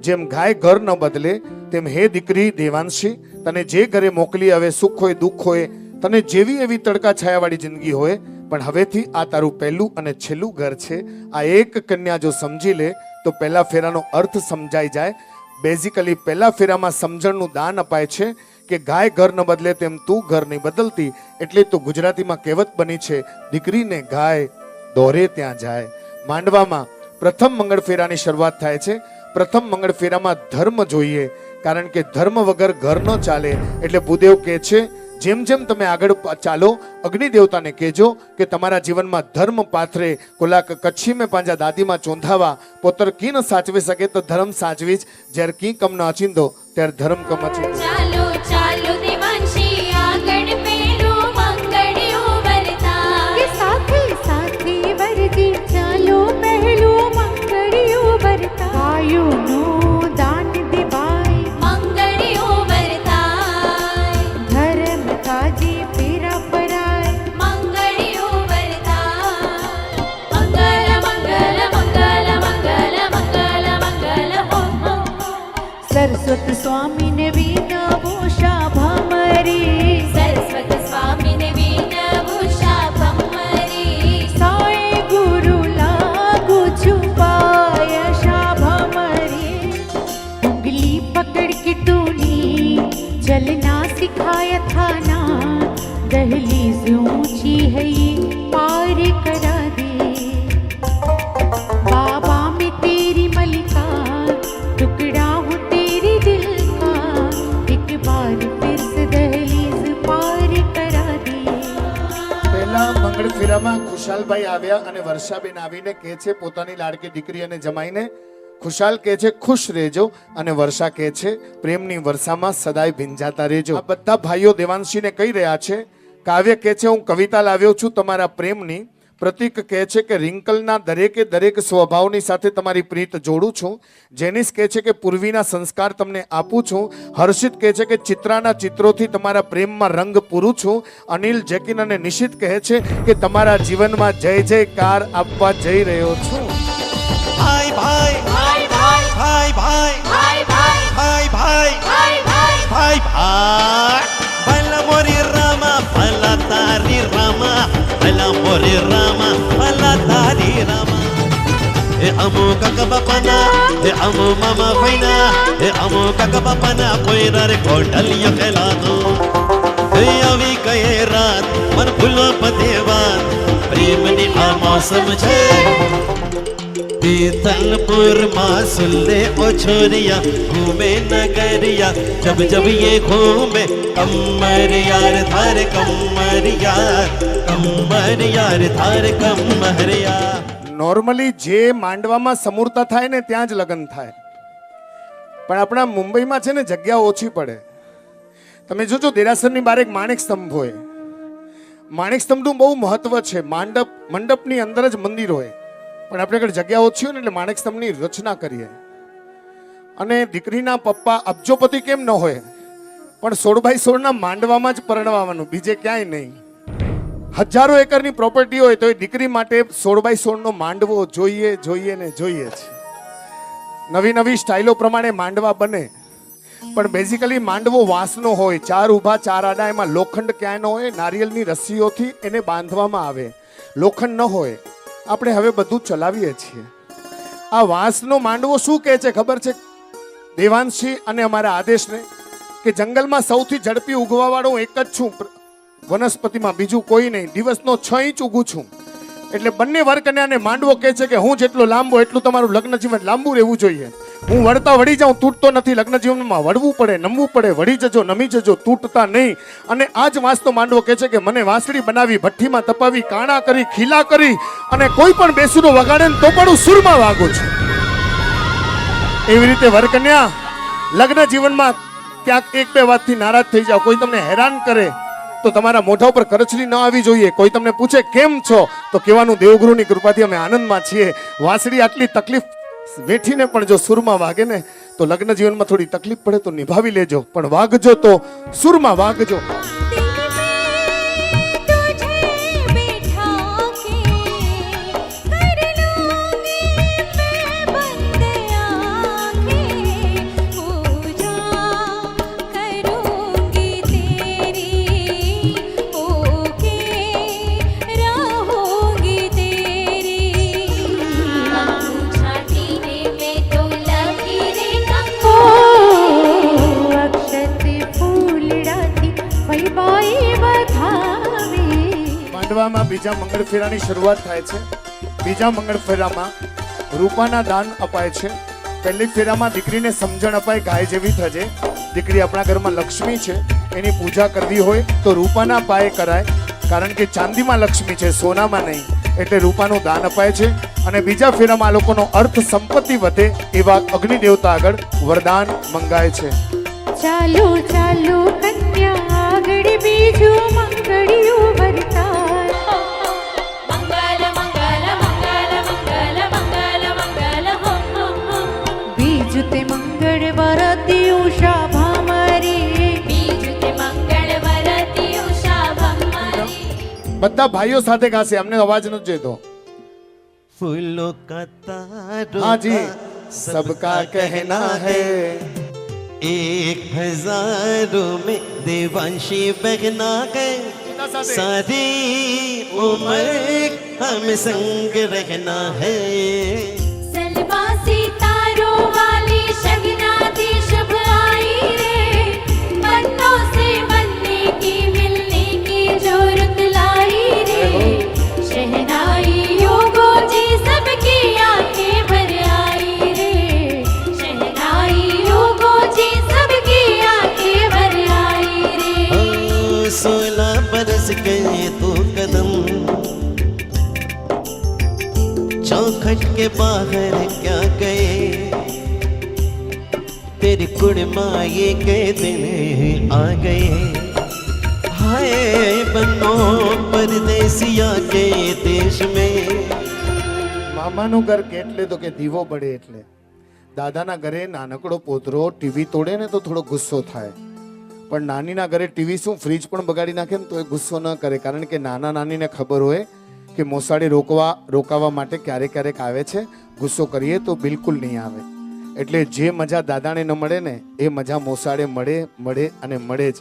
Speaker 1: જેમ ગાય ઘર ન બદલે, તેમ હે દીકરી દેવાંશી, તને જે ઘરે મોકલી આવે, સુખ હોય દુઃખ હોય, તને જેવી એવી તડકા છાયાવાળી જિંદગી હોય, પણ હવેથી આ તારું પહેલું અને છેલ્લું ઘર છે. આ એક કન્યા જો સમજી લે તો પહેલા ફેરાનો અર્થ સમજાઈ જાય. બેઝિકલી પહેલા ફેરામાં સમજણનું દાન અપાય છે કે ગાય ઘર ન બદલે તેમ તું ઘર નહીં બદલતી. એટલે તો ગુજરાતીમાં કહેવત બની છે, દીકરીને ગાય દોરે ત્યાં જાય. માંડવામાં પ્રથમ મંગળ ફેરાની શરૂઆત થાય છે. પ્રથમ મંગળ ફેરામાં ધર્મ જોઈએ, કારણ કે ધર્મ વગર ઘર ન ચાલે. એટલે ભૂદેવ કહે છે, જેમ જેમ તમે આગળ ચાલો, અગ્નિ દેવતાને કહેજો કે તમારા જીવનમાં ધર્મ પાથરે. કોલાક કચ્છી મેં પાંજા દાદીમાં ચોંધાવા પોતર કી ન સાચવી શકે તો ધર્મ સાચવી જ. જ્યારે કી કમ ન અચીંદો ત્યારે ધર્મ કમ અચીંદો.
Speaker 6: ચાલો ચાલો દેવાંશી આગળ પેલું મંગળિયું વરતા કે સાથે સાથે વરજી ચાલો પહેલું મંગળિયું વરતા ગાયોનું દાન દેવાય મંગળિયું વરતાય ધર્મ કાજે ફેરા ફરાય મંગળિયું વરતાય મંગલ મંગલ મંગલ મંગલ મંગલ મંગલ હો સરસ્વત સ્વામીને વિનવું
Speaker 1: મંડપમાં ખુશાલભાઈ આવ્યા અને વર્ષાબેન આવીને કહે છે પોતાની લાડકી દીકરી અને જમાઈને, ખુશાલ કહે છે ખુશ રહેજો અને વર્ષા કહે છે પ્રેમની વર્ષામાં સદાય ભીંજાતા રહેજો. આ બધા ભાઈઓ દેવાંશીને કહી રહ્યા છે. કાવ્ય કહે છે હું કવિતા લાવ્યો છું તમારા પ્રેમની. પ્રતીક કહે છે કે રિંકલના દરેકે દરેક સ્વભાવની સાથે તમારી પ્રીત જોડું છું. જેનિસ કહે છે કે પૂર્વીના સંસ્કાર તમને આપું છું. હર્ષિત કહે છે કે ચિત્રાના ચિત્રોથી તમારા પ્રેમમાં રંગ પૂરું છું. અનિલ, જેકિન અને નિશિત કહે છે કે તમારા જીવનમાં જય જયકાર આપવા જઈ રહ્યો છું.
Speaker 2: ભાઈ ભાઈ ભાઈ ભાઈ ભાઈ ભાઈ
Speaker 4: ભાઈ ભાઈ
Speaker 2: ભાઈ ભાઈ
Speaker 4: ભાઈ ભાઈ
Speaker 2: ભાઈ ભાઈ ભલા મોરી રામા ભલા તારી રામા ભલા મોરી રામા ભલા તારી રામા એ અમો કાકા બાપાના એ અમો મામા ભાઈના એ અમો કાકા બાપાના કોઈ રે કોટલિયા ખેલા દો એ આવી કઈ રાત મન ભૂલો પદેવાત પ્રેમની આ મોસમ છે पीतलपुर मासुल्ले ओ छोरिया घूमे नगरिया जब जब ये घूमे कमर यार थार कमर यार थार कमर यार.
Speaker 1: નોર્મલી જે માંડવામાં સમૂરતા થાય ને ત્યાં જ લગ્ન થાય, પણ આપણા મુંબઈમાં છે ને જગ્યા ઓછી પડે. તમે જોજો દેરાસરની બહાર એક માણેક સ્તંભ હોય. માણેક સ્તંભનું બહુ મહત્વ છે. મંડપની અંદર જ મંદિર હોય, પણ આપણે આગળ જગ્યા ઓછી હોય ને એટલે માણેક સ્તંભની રચના કરીએ. અને દીકરીના પપ્પા અબજોપતિ કેમ ન હોય, પણ 16x16 માંડવામાં જ પરણવાનું, બીજે ક્યાંય નહીં. હજારો એકરની પ્રોપર્ટી હોય તો એ દીકરી માટે 16x16 માંડવો જોઈએ જોઈએ ને જોઈએ છે. નવી નવી સ્ટાઇલો પ્રમાણે માંડવા બને, પણ બેઝિકલી માંડવો વાંસનો હોય. 4 ઊભા 4 આડા, એમાં લોખંડ ક્યાંય ન હોય. નારિયેળની રસ્સીઓથી એને બાંધવામાં આવે, લોખંડ ન હોય. આપણે હવે બધું ચલાવીએ છીએ. આ વાંસનો માંડવો શું કહે છે ખબર છે દેવાંશી અને અમારા આદેશને? કે જંગલમાં સૌથી ઝડપી ઉગવા વાળો એક જ છું વનસ્પતિમાં, બીજું કોઈ નહીં. દિવસનો 6 ઇંચ ઉગું છું. એટલે બંને વરકન્યાને માંડવો કહે છે કે હું જેટલો લાંબો એટલું તમારું લગ્ન જીવન લાંબુ રહેવું જોઈએ. હું વળતા વળી જાઉં, તૂટતો નથી. લગ્ન જીવનમાં વળવું પડે, નમવું પડે. વળી જજો, નમી જજો, તૂટતા નહીં. અને આ જ વાંસનો માંડવો કહે છે કે મને વાંસળી બનાવી, ભઠ્ઠીમાં તપાવી, કાણા કરી, ખીલા કરી, અને કોઈ પણ બેસુરો વગાડે ને તો પણ હું સુરમાં વાગું છું. એવી રીતે વરકન્યા લગ્ન જીવનમાં ક્યાંક 1-2 વાતથી નારાજ થઈ જાઓ. કોઈ તમને હેરાન કરે તો તમારા મોઢા ઉપર કરચલી ન આવી જોઈએ. કોઈ તમને પૂછે કેમ છો તો કહેવાનું દેવગુરુની કૃપાથી અમે આનંદમાં છીએ. વાંસળી આટલી તકલીફ વેઠીને પણ જો સુરમાં વાગે ને તો લગ્ન જીવનમાં થોડી તકલીફ પડે તો નિભાવી લેજો, પણ વાગજો તો સુરમાં વાગજો. માંડવામાં બીજા મંગળ ફેરાની શરૂઆત થાય છે. બીજા મંગળ ફેરામાં રૂપાના દાન અપાય છે. પહેલી ફેરામાં દીકરીને સમજણ અપાય ગાય જેવી થજે. દીકરી આપણા ઘરમાં લક્ષ્મી છે, એની પૂજા કરવી હોય તો રૂપાના પાયે કરાય, કારણ કે ચાંદીમાં લક્ષ્મી છે, સોનામાં નહીં. એટલે રૂપાનું દાન અપાય છે. અને બીજા ફેરામાં આ લોકોનો અર્થ સંપત્તિ વધે એવા અગ્નિ દેવતા આગળ વરદાન મંગાય છે.
Speaker 6: ચાલો ચાલો કન્યા આગળ બીજું મંગળિયું ભરતા.
Speaker 4: મંગલ મંગલ મંગલ મંગલ મંગલ મંગલ હો
Speaker 6: બીજું તે મંગળ વરતી ઉષા ભામારી.
Speaker 4: બીજું તે મંગળ વરતી ઉષા ભમરી.
Speaker 1: બધા ભાઈઓ સાથે ગાશે, અમને અવાજ નથી જોઈતો.
Speaker 2: फूलों का तारों
Speaker 1: हाँ जी,
Speaker 2: का
Speaker 1: सबका कहना है
Speaker 2: 1000 में देवांशी बहना गए, सारी उम्र हम संग रहना है.
Speaker 4: सलवा सितारों वाली शगनाती शुभ आई रे, बन्नों से बनने की मिलने की जो रुत लाई रे. शहनाई योगो जी सबकी आंखें भर आई रे, शहनाई योगो जी सबकी आंखें भर आई रे.
Speaker 2: 16 बरस गए तो कदम गुड़माए के दिन आ गए हाय बनो परदेसिया के देश में
Speaker 1: મામાનું ઘર કેટલે તો કે દીવો બળે એટલે. દાદાના ઘરે નાનકડો પોતરો ટીવી તોડે ને તો થોડો ગુસ્સો થાય, પણ નાનીના ઘરે ટીવી શું ફ્રીજ પણ બગાડી નાખે ને તો એ ગુસ્સો ન કરે, કારણ કે નાના નાનીને ખબર હોય કે મોસાળી રોકાવા માટે ક્યારેક ક્યારેક આવે છે, ગુસ્સો કરીએ તો બિલકુલ નહીં આવે. એટલે જે મજા દાદાને ન મળે ને એ મજા મોસાળે મળે અને મળે જ.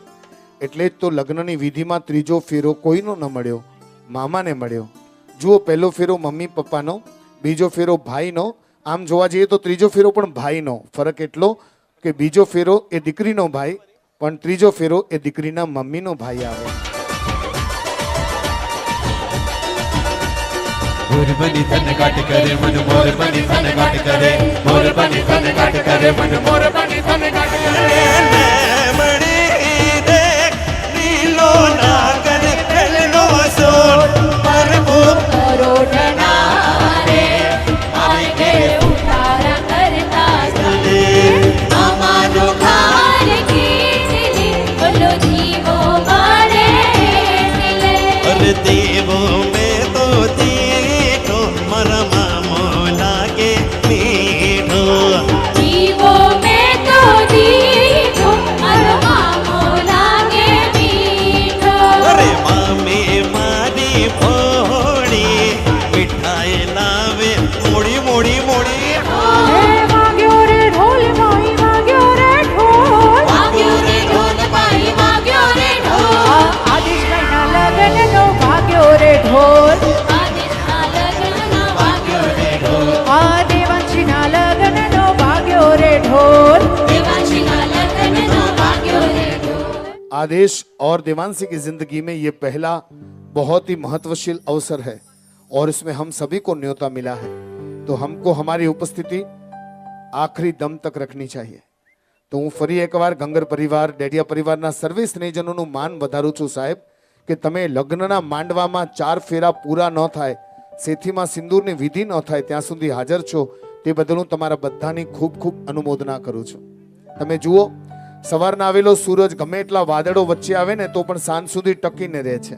Speaker 1: એટલે જ તો લગ્નની વિધિમાં ત્રીજો ફેરો કોઈનો ન મળ્યો, મામાને મળ્યો. જુઓ, પહેલો ફેરો મમ્મી પપ્પાનો, બીજો ફેરો ભાઈનો. આમ જોવા જઈએ તો ત્રીજો ફેરો પણ ભાઈનો. ફરક એટલો કે બીજો ફેરો એ દીકરીનો ભાઈ, પણ ત્રીજો ફેરો એ દીકરીના મમ્મીનો ભાઈ આવે.
Speaker 2: मोर बनी तन काट करे मन मोर बनी तन काट करे मोर बनी तन काट करे मन मोर बनी तन काट करे मणि दे नीलो नागर कलनो सोर परबो
Speaker 4: करोड़नारे आए के उतारा करता चले हमारो घर कीर्तने बोलो जीवो मारे मिले
Speaker 2: और देवो में तो देखो मरमा मोला के मीठो
Speaker 4: जीवो में तो जीवो मरमा मोला के मीठो
Speaker 2: अरे मामे मारी भोड़ी मिठाई लावे मोड़ी मोड़ी मोड़ी
Speaker 3: વાગ્યો રે ઢોલ માઈ વાગ્યો રે ઢોલ
Speaker 4: વાગ્યો રે ઢોલ ભાઈ વાગ્યો રે ઢોલ
Speaker 3: આદિશભાઈના લગ્નનો વાગ્યો રે ઢોલ
Speaker 4: આદેશના લગ્નના વાગ્યો રે ઢોલ
Speaker 3: આ દેવાંશીના લગ્નનો વાગ્યો રે ઢોલ
Speaker 4: દેવાંશીના લગ્નનો વાગ્યો રે ઢોલ
Speaker 1: आदेश और देवांशी की जिंदगी में ये पहला बहुत ही महत्वशील अवसर है और इसमें हम सभी को न्योता मिला है, तो हमको हमारी उपस्थिति आखिरी दम तक रखनी चाहिए. तो હું ફરી એકવાર ગંગર પરિવાર, ડેડિયા પરિવારના સર્વે સ્નેહજનોનું માન વધારું છું સાહેબ, કે તમે લગ્નના માંડવામાં 4 ફેરા પૂરા ન થાય, સેથીમાં સિંદૂરની વિધિ ન થાય ત્યાં સુધી હાજર છો, તે બદલ હું તમારા બધાની ખૂબ ખૂબ અનુમોદના કરું છું. તમે જુઓ, સવારના આવેલો સૂરજ ગમે એટલા વાદળો વચ્ચે આવે ને તો પણ સાંજ સુધી ટકીને રહે છે,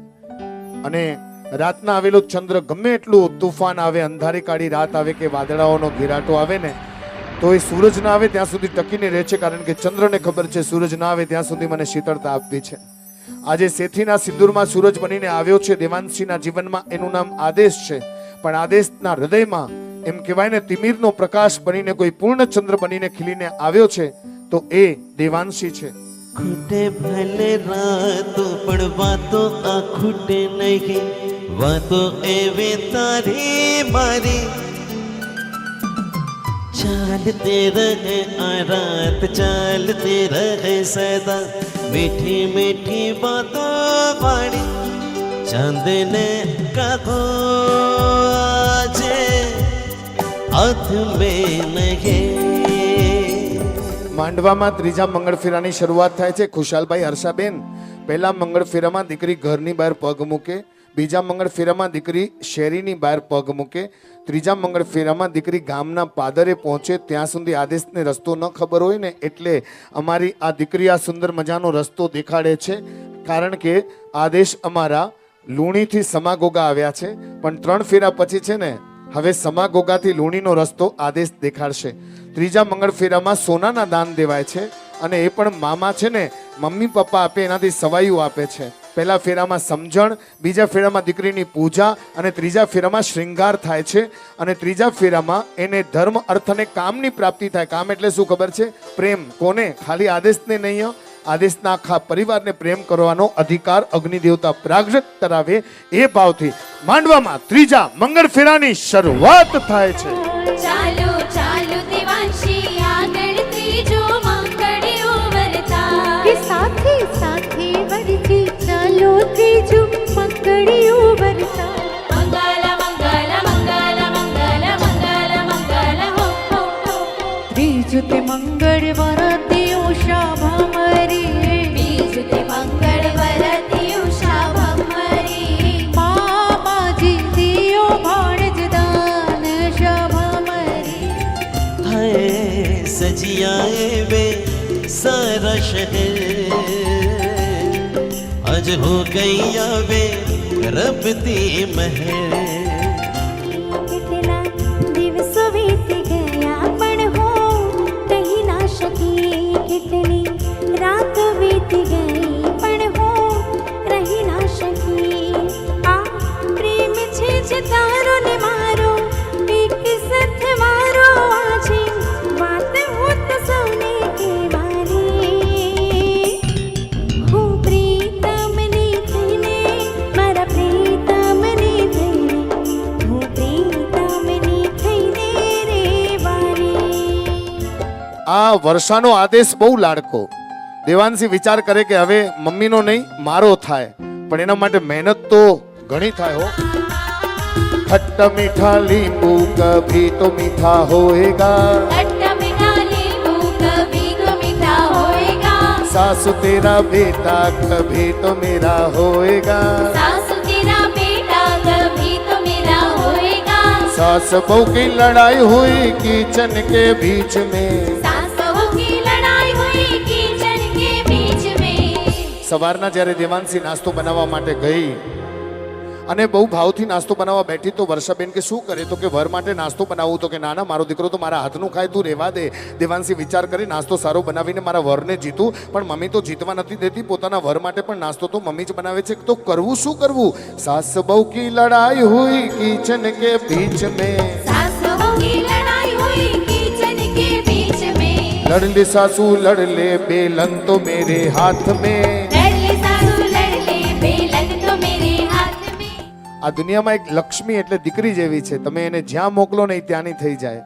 Speaker 1: અને રાતના આવેલો ચંદ્ર ગમે એટલું તુફાન આવે, અંધારી કાળી રાત આવે કે વાદળાઓનો ઘેરાટો આવે ને તો એ સૂરજ ના આવે ત્યાં સુધી ટકીને રહે છે, કારણ કે ચંદ્રને ખબર છે સૂરજ ના આવે ત્યાં સુધી મને શીતળતા આપવી છે. આજે સેથીના સિંદૂરમાં સૂરજ બનીને આવ્યો છે દેવાંશીના જીવનમાં, એનું નામ આદેશ છે, પણ આદેશના હૃદયમાં એમ કહેવાય ને તિમિરનો પ્રકાશ બનીને કોઈ પૂર્ણ ચંદ્ર બનીને ખીલીને આવ્યો છે, તો એ દેવાંશી છે.
Speaker 2: ખૂટે ભલે રાતો પણ વાતો આ ખૂટે નહીં, વાતો એવે તારી મારી ચાલતે રહે આ રાત ચાલતે રહે સદા મીઠી મીઠી વાતો મારી ચાંદને કહો આજે હાથ મેં નહીં.
Speaker 1: માંડવામાં ત્રીજા મંગળ ફેરાની શરૂઆત થાય છે. ખુશાલભાઈ, હર્ષાબેન, પહેલા મંગળ ફેરામાં દીકરી ઘરની બહાર પગ મૂકે, બીજા મંગળ ફેરામાં દીકરી શેરીની બહાર પગ મૂકે, ત્રીજા મંગળ ફેરામાં દીકરી ગામના પાદરે પહોંચે. ત્યાં સુધી આદેશને રસ્તો ન ખબર હોય ને એટલે અમારી આ દીકરી આ સુંદર મજાનો રસ્તો દેખાડે છે, કારણ કે આદેશ અમારા લુણીથી સમાગોગા આવ્યા છે, પણ 3 ફેરા પછી છે ને હવે સમાગોગાથી લુણીનો રસ્તો આદેશ દેખાડશે. ત્રીજા મંગળ ફેરામાં સોનાના દાન દેવાય છે, અને એ પણ મામા છે ને મમ્મી પપ્પા આપે એનાથી સવાયું આપે છે. પહેલા ફેરામાં સમજણ, બીજા ફેરામાં દીકરીની પૂજા, અને ત્રીજા ફેરામાં શ્રૃંગાર થાય છે, અને ત્રીજા ફેરામાં એને ધર્મ, અર્થ અને કામની પ્રાપ્તિ થાય. કામ એટલે શું ખબર છે? પ્રેમ. કોને? ખાલી આદેશને નહીં, આદેશના આખા પરિવારને પ્રેમ કરવાનો અધિકાર અગ્નિ દેવતા પ્રાગૃત કરાવે એ ભાવથી માંડવામાં ત્રીજા મંગળ ફેરાની શરૂઆત થાય છે.
Speaker 4: ચાલો ચાલો દેવાંશી આગળ ત્રીજો મંગળિયો વરતા
Speaker 6: કે સાથે સાથે વરજી ચાલો ત્રીજું મંગળિયું વરતા.
Speaker 4: મંગલ મંગલ મંગલ મંગલ મંગલ મંગલ હો હો હો
Speaker 6: ત્રીજું તે મંગળ વરતી ઉષા ભમરી,
Speaker 4: બીજું તે મંગળ વરતી ઉષા ભમરી
Speaker 6: મામાજી દિયો ભાણજ દાન શા ભમરી.
Speaker 2: हाय सजिया वे सारा शहर आज हो गई आवे रबती महर
Speaker 6: कितना दिवसों बीत गया पण हो कहीं ना शकी कितनी रात बीत गई पण हो रही ना शकी आ प्रेम छे जे तारो ने मारो एक साथ मारो आजे बात होत सोने के बारे हो प्रीतम ने थईने मारा प्रीतम ने थईने हो प्रीतम ने थईने रे बारे
Speaker 1: આ વર્ષાનો આદેશ બહુ લાડકો. દેવાંશી વિચાર કરે કે હવે મમ્મીનો નહીં મારો થાય, પણ એના માટે મહેનત તો ઘણી થાય હો. खट्टा मीठा नींबू कभी तो मीठा होएगा,
Speaker 4: खट्टा मीठा नींबू कभी तो मीठा होएगा,
Speaker 1: सासु तेरा बेटा कभी तो मेरा होएगा,
Speaker 4: सासु तेरा बेटा कभी तो मेरा होएगा,
Speaker 1: सास बहू की लड़ाई हुई किचन के बीच में.
Speaker 4: सासों की लड़ाई हुई किचन के बीच में.
Speaker 1: સવારના જ્યારે દેવાંશી નાસ્તો બનાવવા માટે ગઈ અને બહુ ભાવથી નાસ્તો બનાવવા બેઠી તો વર્ષાબેન કે શું કરે, તો કે વર માટે નાસ્તો બનાવું, તો કે ના ના મારો દીકરો તો મારા હાથનું ખાય, તું રહેવા દે. દેવાંશી વિચાર કરી નાસ્તો સારો બનાવીને મારા વરને જીતું, પણ મમ્મી તો જીતવા નથી દેતી, પોતાના વર માટે પણ નાસ્તો તો મમ્મી જ બનાવે છે, તો કરવું શું કરવું. સાસ બહુ કી લડાઈ હુઈ કિચન કે બીચ में,
Speaker 4: सासों की लड़ाई हुई किचन के बीच में.
Speaker 1: लड़ ले सासू लड़ ले बेलन तो मेरे हाथ में.
Speaker 4: लड़ ले सासू लड़ ले बेलन तो मेरे हाथ में.
Speaker 1: આ દુનિયામાં એક લક્ષ્મી એટલે દીકરી જેવી છે, તમે એને જ્યાં મોકલો નહીં ત્યાંની થઈ જાય.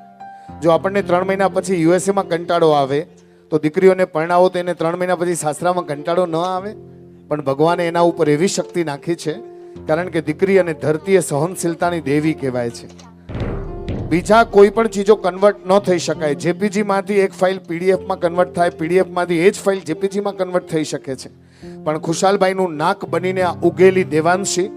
Speaker 1: જો આપણને 3 મહિના પછી યુએસએ માં કંટાળો આવે તો દીકરીઓને પરણાવો તો એને 3 મહિના પછી સાસરામાં કંટાળો ન આવે, પણ ભગવાને એના ઉપર એવી શક્તિ નાખી છે, કારણ કે દીકરી અને ધરતી એ સહનશીલતાની દેવી કહેવાય છે. બીજા કોઈ પણ ચીજો કન્વર્ટ ન થઈ શકાય. જેપીજી માંથી એક ફાઇલ પીડીએફ માં કન્વર્ટ થાય, પીડીએફ માંથી એ જ ફાઇલ જેપીજી માં કન્વર્ટ થઈ શકે છે, પણ ખુશાલભાઈનું નાક બનીને આ ઉગેલી દેવાંશી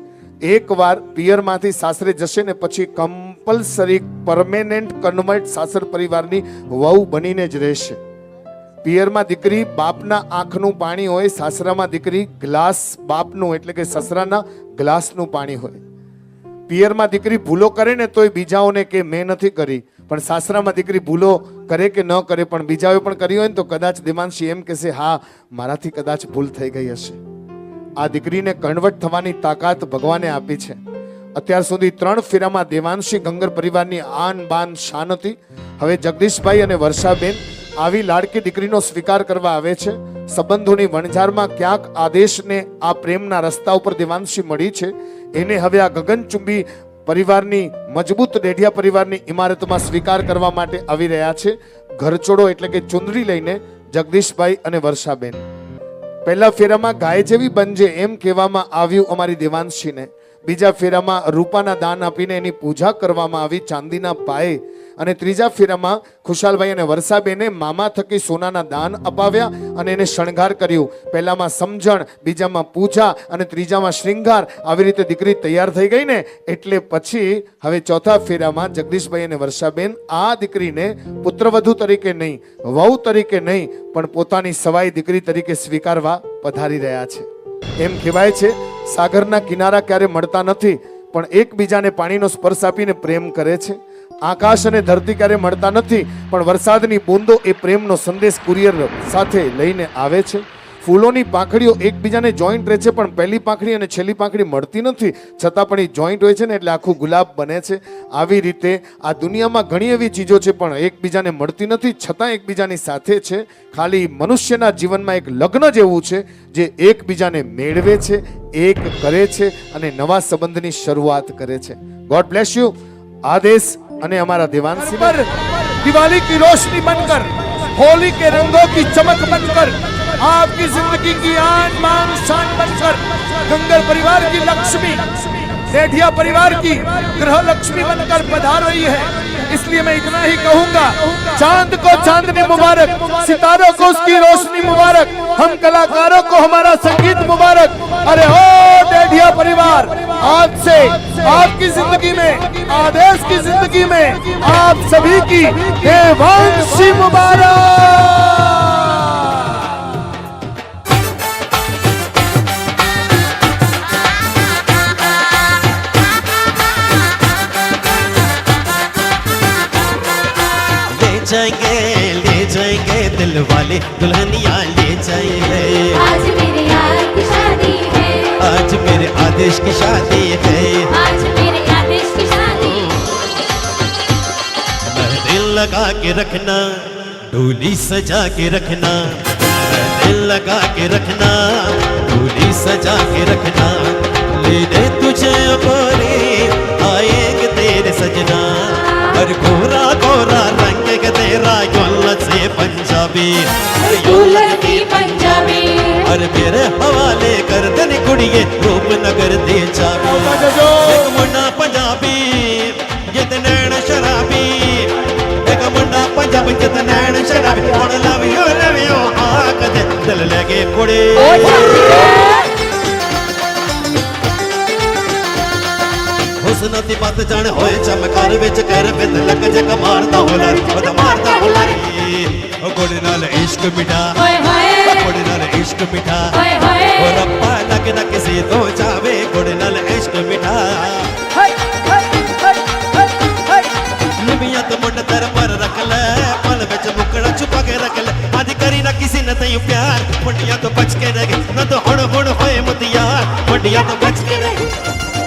Speaker 1: એકવાર પિયરમાંથી સાસરે જશે ને પછી કમ્પલસરી પરમેનન્ટ કન્વર્ટ સાસર પરિવારની વહુ બનીને જ રહેશે. પિયરમાં દીકરી બાપના આંખનું પાણી હોય, સાસરામાં દીકરી ગ્લાસ બાપનું એટલે કે સસરાના ગ્લાસનું પાણી હોય. પિયરમાં દીકરી ભૂલો કરે ને તોય બીજાઓને કે મેં નથી કરી, પણ સાસરામાં દીકરી ભૂલો કરે કે ન કરે પણ બીજાઓએ પણ કરી હોય ને તો કદાચ દેવાંશી એમ કહેશે હા મારાથી કદાચ ભૂલ થઈ ગઈ હશે. આ દીકરીને કન્વર્ટ થવાની તાકાત ભગવાને આપી છે. અત્યાર સુધી 3 ફેરામાં દેવાંશી ગંગર પરિવારની આન બાન શાન હતી. હવે જગદીશભાઈ અને વર્ષાબેન આવી લાડકી દીકરીનો સ્વીકાર કરવા આવે છે. સંબંધોની વણઝારમાં ક્યાંક આદેશને આ પ્રેમના રસ્તા ઉપર દેવાંશી મળી છે, એને હવે આ ગગનચુંબી પરિવારની મજબૂત ડેઢિયા પરિવારની ઇમારતમાં સ્વીકાર કરવા માટે આવી રહ્યા છે. ઘરચોડો એટલે કે ચુંદડી લઈને જગદીશભાઈ અને વર્ષાબેન. પહેલા ફેરામાં ગાય જેવી બનજે એમ કહેવામાં આવ્યું અમારી દેવાંશીને. બીજા ફેરામાં રૂપાના દાન આપીને એની પૂજા કરવામાં આવી ચાંદીના પાયે. અને ત્રીજા ફેરામાં ખુશાલભાઈ અને વર્ષાબેને મામા થકી સોનાના દાન અપાવ્યા અને એને શણગાર કર્યું. પહેલામાં સમજણ, બીજામાં પૂજા અને ત્રીજામાં શ્રૃંગાર. આવી રીતે દીકરી તૈયાર થઈ ગઈ ને એટલે પછી હવે ચોથા ફેરામાં જગદીશભાઈ અને વર્ષાબેન આ દીકરીને પુત્રવધુ તરીકે નહીં, વહુ તરીકે નહીં, પણ પોતાની સવાઈ દીકરી તરીકે સ્વીકારવા પધારી રહ્યા છે. એમ કહેવાય છે સાગરના કિનારા ક્યારે મળતા નથી, પણ એકબીજાને પાણીનો સ્પર્શ આપીને પ્રેમ કરે છે. આકાશ અને ધરતી ક્યારે મળતા નથી, પણ વરસાદની બૂંદો એ પ્રેમનો સંદેશ કુરિયર સાથે લઈને આવે છે. ફૂલોની પાંખડીઓ એકબીજાને જોઈન્ટ રહે છે, પણ પહેલી પાંખડી અને છેલ્લી પાંખડી મળતી નથી, છતાં પણ એ જોઈન્ટ હોય છે ને એટલે આખું ગુલાબ બને છે. આવી રીતે આ દુનિયામાં ઘણી એવી ચીજો છે પણ એકબીજાને મળતી નથી, છતાં એકબીજાની સાથે છે. ખાલી મનુષ્યના જીવનમાં એક લગ્ન જેવું છે જે એકબીજાને મેળવે છે, એક કરે છે અને નવા સંબંધની શરૂઆત કરે છે. God bless you. आदेश અને અમારા દેવાંશી પર दिवाली की रोशनी बनकर, होली के रंगों की चमक बनकर, आपकी जिंदगी की आन बान शान बनकर गंगर परिवार की लक्ष्मी, सेठिया परिवार की गृह लक्ष्मी बनकर पधार रही है. इसलिए मैं इतना ही कहूंगा, चांद को चांदनी मुबारक, सितारों को उसकी रोशनी मुबारक, हम कलाकारों को हमारा संगीत मुबारक. अरे हो डेढ़िया परिवार, आज से आपकी जिंदगी में, आदेश की जिंदगी में आप सभी की देवांशी मुबारक.
Speaker 2: ले जाएंगे दिल वाले दुल्हनिया ले जाएंगे
Speaker 4: आज मेरे यार की शादी है
Speaker 2: आज मेरे आदेश की शादी है
Speaker 4: आज मेरे आदेश की शादी
Speaker 2: दिल लगा के रखना डोली सजा के रखना दिल लगा के रखना डोली सजा के रखना लेने तुझे गोरी आएंगे तेरे सजना और गोरा गोरा रंग के तेरा योलत से पंजाबी
Speaker 4: दुल्हन पंजाबी
Speaker 2: और मेरे हवाले कर दनी कुड़िए रूपनगर दे जाबी एक मुंडा पंजाबी जित नैन शराबी एक मुंडा पंजाबी जित नैन शराबी और लव यू आख दे दिल लगे कुड़ी हुस्न दी बात जान होए चमकार विच कर बिंद लग जग मारदा हुलर खुद मारदा हुलर ओ कुड़ी नाल इश्क मिठा
Speaker 4: हाय हाय
Speaker 2: कुड़ी नाल इश्क मिठा
Speaker 4: हाय हाय
Speaker 2: ओ रब्बा लग न किसी तो जावे कुड़ी नाल इश्क मिठा निबिया तो मुंड तर पर रख ले पल विच मुकड़ा छुपा के रख ले आज करी ना किसी ने तैयो प्यार मुंडिया तो बच के रह ना तो हुण हुण होए मुतियार मुंडिया तो बच के रह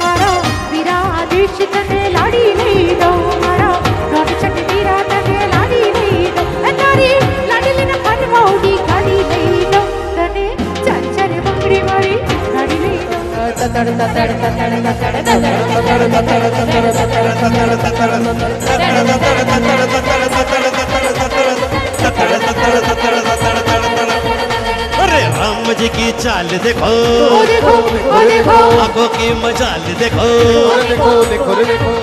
Speaker 3: मारा वीरा आदेश तने लाड़ी नहीं दो मारा रोड चट वीरा तने लाड़ी नहीं दो तारी लाड़ी लेना फन मोड़ी गाड़ी नहीं दो तने चचर बंगड़ी मारी गाड़ी नहीं दो
Speaker 4: ततड़ ततड़ ततड़ ततड़
Speaker 2: अरे राम जी की चाल देखो
Speaker 3: ओ देखो
Speaker 2: आंखों की मजाल देखो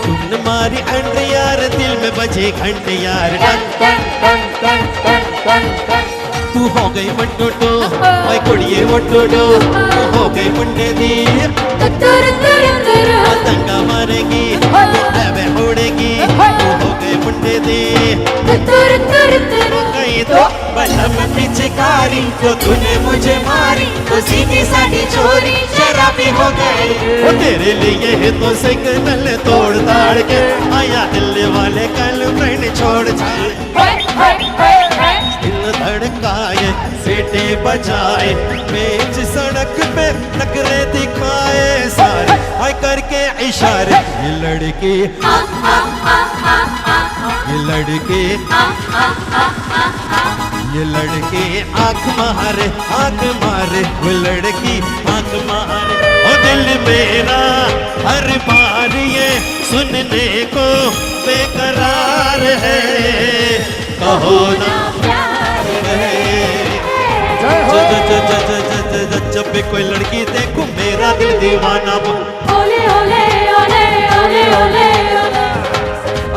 Speaker 2: तुमने मारी अंड यार दिल में बजे घंटे यार तू हो गई मटोटो मैं कुड़िए मटोटो तू हो गई मुंडे दी पतंगा मारेगी वे उड़ेगी तू हो गई मुंडे दी गई तो बलम पिचकारी तो तूने मुझे मारी तो सीधी सादी चोरी शराबी हो गई वो तेरे लिए है तो सिग्नल तोड़ ताड़ के आया दिल वाले कल फ्रेंड छोड़ छाड़ दिल धड़काए सीटे बजाए बेच सड़क पे नखरे दिखाए सारे आय करके इशारे ये लड़की आंख मारे वो लड़की आंख मारे ओ दिल मेरा हर बार ये सुनने को बेकरार है कहो ना प्यार है जब भी कोई लड़की देखूं मेरा दिल दीवाना
Speaker 4: ओले ओले ओले ओले ओले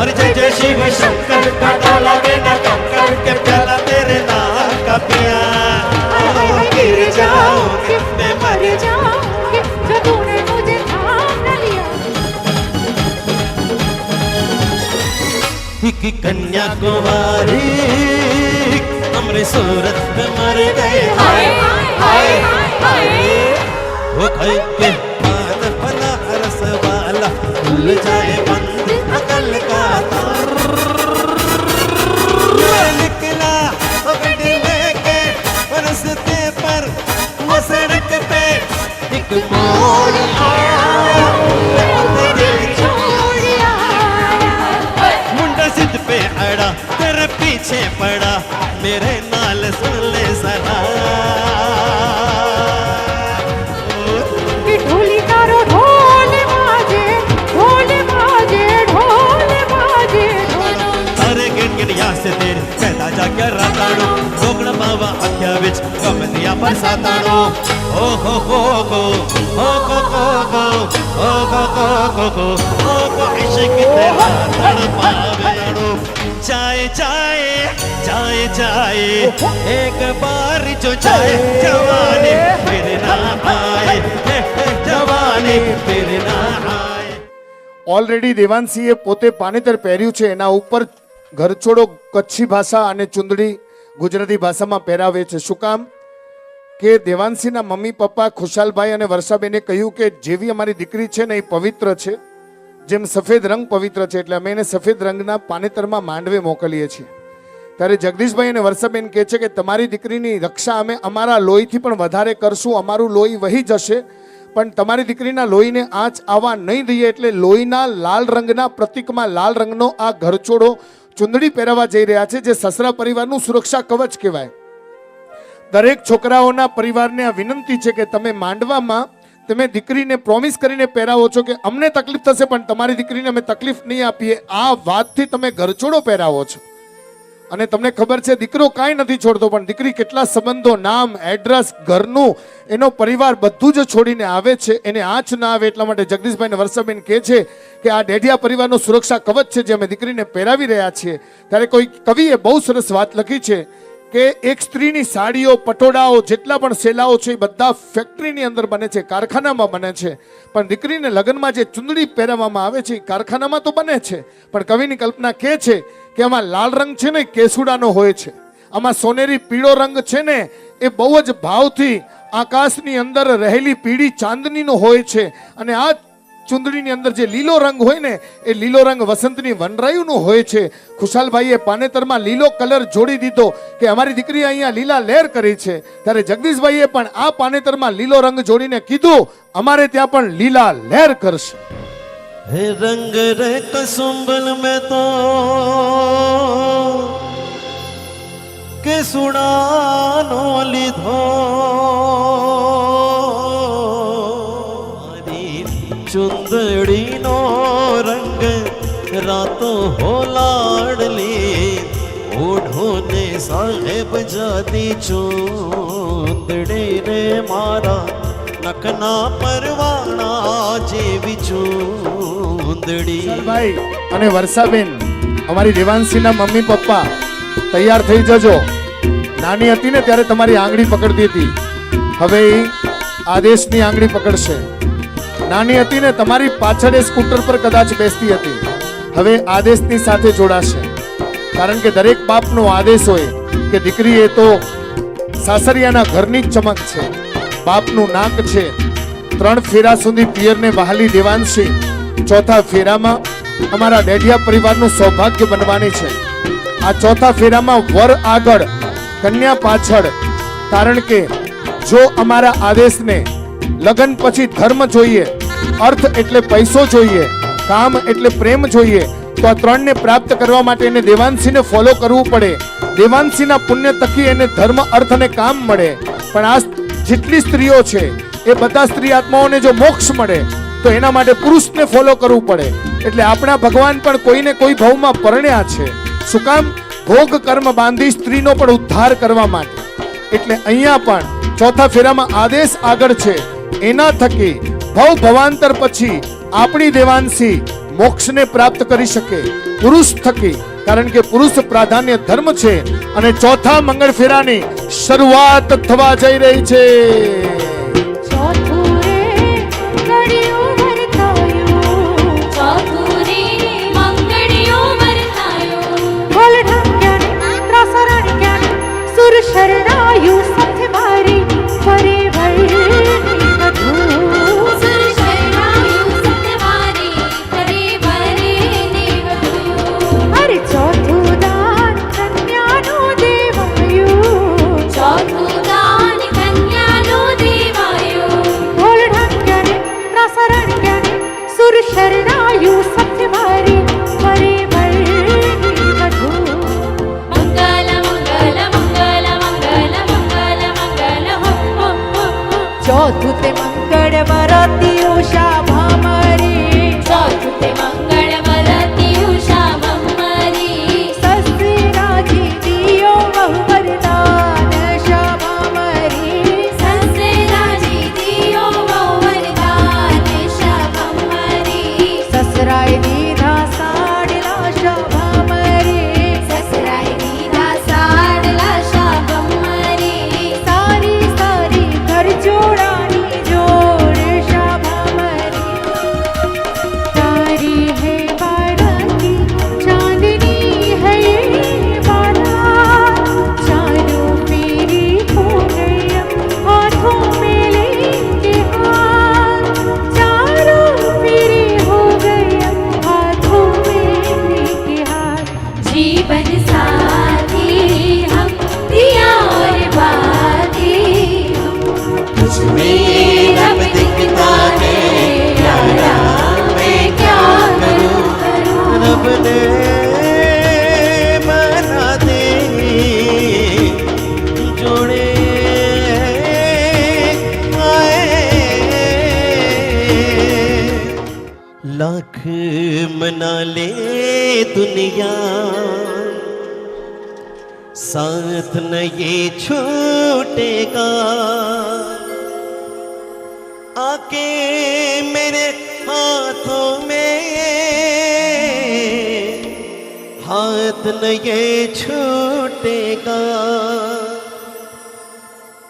Speaker 2: अरे जय जय शिव शंकर का डाला बेना कंकर के प्याला तेरे नाम का पिया गिर जाऊंगी मैं मर
Speaker 3: जाऊंगी जो तूने मुझे थाम न लिया
Speaker 2: एक कन्याकुमारी हमरे सूरत पे मर गए
Speaker 4: हाय हाय हाय
Speaker 2: वो खाई के पान फला रस वाला खुल जाए बंद अकल का तार निकला वो गड्डी लेके रस्ते पर वो सड़क पे एक मोड़ आया मुंडा सिद्ध पे अड़ा तेरे पीछे पड़ा मेरे नाल सुन ले जरा
Speaker 3: कि ढोली तारो ढोल बाजे ढोल बाजे ढोल बाजे
Speaker 2: अरे गिन गिन या से तेरे पैदा जाके राताड़ो रोकड़ बाबा आख्या विच कम दिया बरसाताड़ो ओ हो इश्क तेरा तड़पावेड़ो जाए जाए जाए जाए एक बार जो जाए जवानी फिर ना आए जवानी फिर ना आए
Speaker 1: ઓલરેડી દેવાંશીએ પોતે પાનેતર પહેર્યું છે, એના ઉપર ઘરછોડો કચ્છી ભાષા અને ચુંદડી ગુજરાતી ભાષામાં પહેરાવે છે. શું કામ કે દેવાંશીના મમ્મી પપ્પા ખુશાલભાઈ અને વર્ષાબેને કહ્યું કે જેવી અમારી દીકરી છે ને એ પવિત્ર છે, જેમ સફેદ રંગ પવિત્ર છે, એટલે અમે એને સફેદ રંગના પાનેતરમાં માંડવે મોકલીએ છીએ. ત્યારે જગદીશભાઈ અને વર્ષાબેન કહે છે કે તમારી દીકરીની રક્ષા અમે અમારા લોહીથી પણ વધારે કરશું, અમારું લોહી વહી જશે, પણ તમારી દીકરીના લોહીને આંચ આવવા નહીં દઈએ. એટલે લોહીના લાલ રંગના પ્રતીકમાં લાલ રંગનો આ ઘરચોળો ચુંદડી પહેરાવવા જઈ રહ્યા છે, જે સસરા પરિવારનું સુરક્ષા કવચ કહેવાય. દરેક છોકરાઓના પરિવારને આ વિનંતી છે કે તમે માંડવામાં તમે દીકરીને પ્રોમિસ કરીને પહેરાવો છો કે અમને તકલીફ થશે પણ તમારી દીકરીને અમે તકલીફ નહીં આપીએ. આ વાતથી તમે ઘરચોળો પહેરાવો છો. અને તમને ખબર છે દીકરો કાંઈ નથી છોડતો, પણ દીકરી કેટલા સંબંધો, નામ, એડ્રેસ, ઘરનું, એનો પરિવાર બધું જ છોડીને આવે છે. એને આંચ ના આવે એટલા માટે જગદીશભાઈ અને વર્ષાબેન કહે છે કે આ ડેઢિયા પરિવારનું સુરક્ષા કવચ છે જે અમે દીકરીને પહેરાવી રહ્યા છીએ. ત્યારે કોઈ કવિએ બહુ સરસ વાત લખી છે કે એક સ્ત્રીની સાડીઓ, પટોળાઓ, જેટલા પણ સેલાઓ છે એ બધા ફેક્ટરીની અંદર બને છે, કારખાનામાં બને છે, પણ દીકરીને લગ્નમાં જે ચુંદડી પહેરાવવામાં આવે છે એ કારખાનામાં તો બને છે, પણ કવિની કલ્પના કહે છે કે આમાં લાલ રંગ છે ને કેસુડાનો હોય છે, આમાં સોનેરી પીળો રંગ છે ને એ બહુ જ ભાવથી આકાશની અંદર રહેલી પીળી ચાંદનીનો હોય છે. અને આ ચુંદડીની અંદર જે લીલો રંગ હોય ને એ લીલો રંગ વસંતની વનરાયુનો હોય છે. ખુશાલભાઈએ પાનેતરમાં લીલો કલર જોડી દીધો કે અમારી દીકરી અહીંયા લીલા લહેર કરી છે. ત્યારે જગદીશભાઈએ પણ આ પાનેતરમાં લીલો રંગ જોડીને કીધું અમારે ત્યાં પણ લીલા લહેર કરશે.
Speaker 2: હે રંગ રે કસુંબલ में तो કેસુડાનો લીધો, ચુંદડીનો રંગ રાતો હો લાડલી, ઓઢો ને સાહેબ જાતી ચુંદડી રે મારા નખના પરવાણા જેવી ચુંદડી.
Speaker 1: ભાઈ અને વર્ષાબેન, અમારી દેવાંશીના મમ્મી પપ્પા તૈયાર થઈ જજો. નાની હતી ને ત્યારે તમારી આંગળી પકડતી હતી, હવે એ આદેશની આંગળી પકડશે. નાની હતી ને તમારી પાછળ એ સ્કૂટર પર કદાચ બેસતી હતી, હવે આદેશની સાથે જોડાશે. કારણ કે દરેક બાપનો આદેશ હોય કે દીકરી એ તો સાસરિયાના ઘરની જ ચમક છે, બાપનું નાક છે. 3 ફેરા સુધી પિયરને વહાલી દેવાંશી, ચોથા ફેરામાં અમારા ડેઢિયા પરિવારનું સૌભાગ્ય બનવાની છે. આ ચોથા ફેરામાં વર આગળ, કન્યા પાછળ. કારણ કે જો અમારા આદેશને લગ્ન પછી ધર્મ જોઈએ, અર્થ એટલે પૈસો જોઈએ, કામ એટલે પ્રેમ જોઈએ, તો આ 3ને પ્રાપ્ત કરવા માટે એને દેવાંશીને ફોલો કરવું પડે. દેવાંશીના પુણ્ય થકી એને ધર્મ, અર્થ અને કામ મળે. પણ આ જેટલી સ્ત્રીઓ છે એ બધા સ્ત્રી આત્માઓને જો મોક્ષ મળે તો એના માટે પુરુષને ફોલો કરવું પડે. એટલે આપણા ભગવાન પણ કોઈને કોઈ ભાવમાં પરણ્યા છે. શું કામ? ભોગ કર્મ બાંધી સ્ત્રીનો પણ ઉદ્ધાર કરવા માટે. એટલે અહીંયા પણ ચોથા ફેરામાં આદેશ આગળ છે, એના થકી ભવ ભવાંતર પછી આપણી દેવાંશી મોક્ષને પ્રાપ્ત કરી શકે પુરુષ થકી. કારણ કે પુરુષ પ્રાધાન્ય ધર્મ છે. અને ચોથા મંગળ ફેરાની શરૂઆત થવા જઈ રહી છે.
Speaker 6: ચોથું રે ઘડિયું વર્તાયું,
Speaker 4: ચોથું રે મંગળિયો વર્તાયો,
Speaker 6: બોલ ઢંક્યાને ત્રાસરણ ક્યાને સુર શરણાયું સાથે મારી ફરે વળની વધુ.
Speaker 4: સુર શરણાયું સતવારી ફરે વરે ને વધુ.
Speaker 6: અરે ચોથું દાન કન્યાનું દેવાયું,
Speaker 4: ચોથું દાન કન્યાનું દેવાયું,
Speaker 6: બોલ ઢંક્યાને ત્રાસરણ ક્યાને સુર શરણાયું સાથે મારી ફરે વળની વધુ.
Speaker 4: મંગલ મંગલ મંગલ મંગલ મંગલ મંગલ હો હો હો હો.
Speaker 6: ચોથું તે મંગળ વરતી ઉષા ભામરી,
Speaker 4: ચોથું તે મંગળ વરતી ઉષા ભમરી,
Speaker 6: સસરાજી દિયો બહુ વરદાન શા ભામરી.
Speaker 4: સસરાજી દિયો બહુ વરદાન શા ભમરી,
Speaker 6: સસરાય દીધા સાડલા શા ભામરી.
Speaker 4: સસરાય દીધા સાડલા શા ભમરી,
Speaker 6: સારી સારી ઘર જોડાની જોડ શા ભામરી. તારી હૈ બારાતી ચાંદની હૈ बारात, चारों फेरी हो गया हाथों में लेके हाथ, चारों फेरी हो गया हाथों में लेके हाथ.
Speaker 4: जीवन साथी
Speaker 6: हम दिया और बाकी
Speaker 2: तुझमें रब दिखता है यारा, मैं क्या करूं, रब ने बना दे जोड़े लाख मना ले दुनिया, साथ न ये छूटेगा। आके मेरे हाथों में हाथ न ये छूटेगा।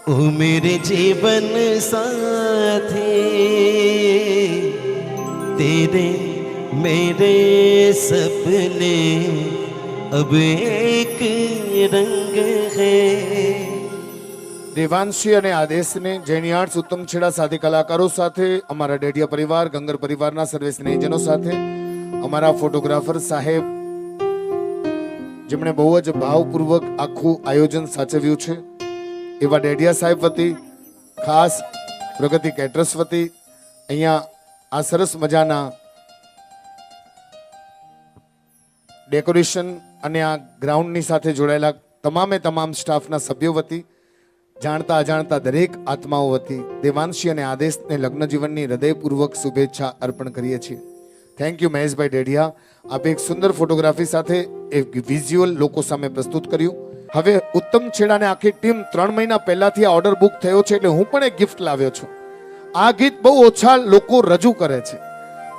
Speaker 2: ओ मेरे जीवन साथी, तेरे मेरे सपने अब एक रंग है।
Speaker 1: દેવાંશી અને આદેશને જેની આર્ટ્સ ઉત્તમ છેડા સાથી કલાકારો સાથે, અમારા ડેડિયા પરિવાર, ગંગર પરિવારના સર્વે સ્નેહીજનો સાથે, અમારા ફોટોગ્રાફર સાહેબ જેમણે બહુ જ ભાવપૂર્વક આખું આયોજન સાચવ્યું છે, એવા ડેડિયા સાહેબ વતી, ખાસ પ્રગતિ કેટરર્સ વતી અહીંયા આ સરસ મજાના ડેકોરેશન અને આ ગ્રાઉન્ડની સાથે જોડાયેલા તમામે તમામ સ્ટાફના સભ્યો વતી, જાણતા અજાણતા દરેક આત્માઓ વતી દેવાંશી અને આદેશને લગ્ન જીવનની હૃદયપૂર્વક શુભેચ્છા અર્પણ કરીએ છીએ. થેન્ક યુ મહેશભાઈ ડેડિયા. આપે એક સુંદર ફોટોગ્રાફી સાથે એક વિઝ્યુઅલ લોકો સામે પ્રસ્તુત કર્યું. હવે ઉત્તમ છેડાને આખી ટીમ 3 મહિના પહેલાથી આ ઓર્ડર બુક થયો છે, એટલે હું પણ એક ગિફ્ટ લાવ્યો છું. આ ગીત બહુ ઓછા લોકો રજૂ કરે છે.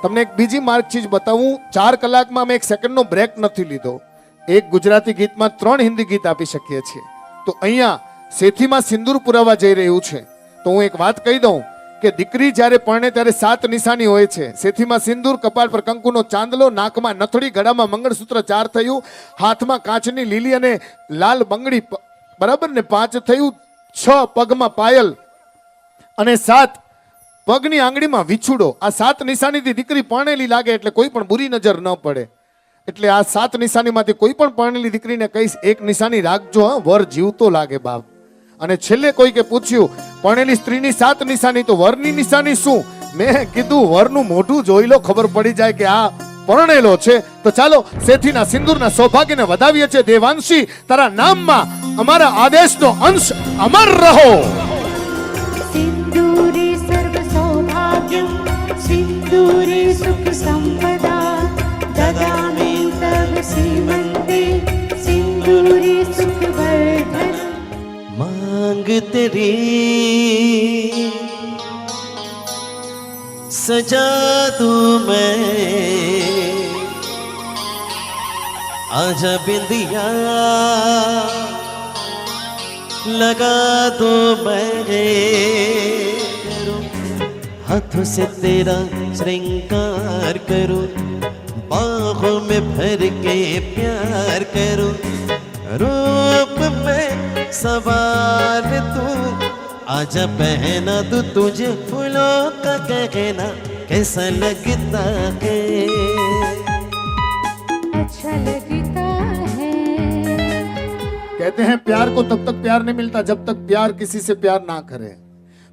Speaker 1: તમને એક બીજી માર્ક ચીજ બતાવું, 4 કલાકમાં અમે 1 સેકન્ડનો બ્રેક નથી લીધો. એક ગુજરાતી ગીતમાં 3 હિન્દી ગીત આપી શકીએ છીએ. તો અહીંયા સેથીમાં સિંદૂર પુરાવા જઈ રહ્યું છે. તો હું એક વાત કહી દઉં કે દીકરી જ્યારે પરણે ત્યારે 7 નિશાની હોય છે. સેથીમાં સિંદૂર, કપાળ પર કંકુનો ચાંદલો, નાકમાં નથડી, ગળામાં મંગળસૂત્ર 4 થયું, હાથમાં કાચની લીલી અને લાલ બંગડી, બરાબર ને 5 થયું, 6 પગમાં પાયલ અને 7 પગની આંગળીમાં વિછુડો. આ 7 નિશાનીથી દીકરી પરણેલી લાગે એટલે કોઈ પણ બુરી નજર ન પડે. એટલે આ 7 નિશાનીમાંથી કોઈ પણ પરણેલી દીકરીને કહીશ, એક નિશાની રાખજો, હા, વર જીવતો લાગે બાપ. અને છેલ્લે કોઈકે પૂછ્યું પરણેલી સ્ત્રીની 7 નિશાની, તો વરની નિશાની શું? મેં કીધું વરનું મોઢું જોઈ લો, ખબર પડી જાય કે આ પરણેલો છે. તો ચાલો સેથીના સિંદૂરના સૌભાગ્યને વધાવીએ છીએ. દેવાંશી, તારા નામમાં અમારા આદેશનો અંશ અમર રહો.
Speaker 6: सिंदूरे सर्व सौभाग्यं सिंदूरे सुख संपदा ददामि तव सीमंते सिंदूरे सुख वर्धन.
Speaker 2: मांग तेरी सजा दूं मैं, आजा बिंदिया लगा दो मेरे, हाथों से तेरा श्रृंगार करूं, बाहों में भर के प्यार करूं, रूप में सवार तू, आजा पहना दो तुझे फूलों का गहना, कैसा लगता है,
Speaker 6: अच्छा लगता है.
Speaker 1: कहते हैं प्यार को तब तक प्यार नहीं मिलता जब तक प्यार किसी से प्यार ना करे.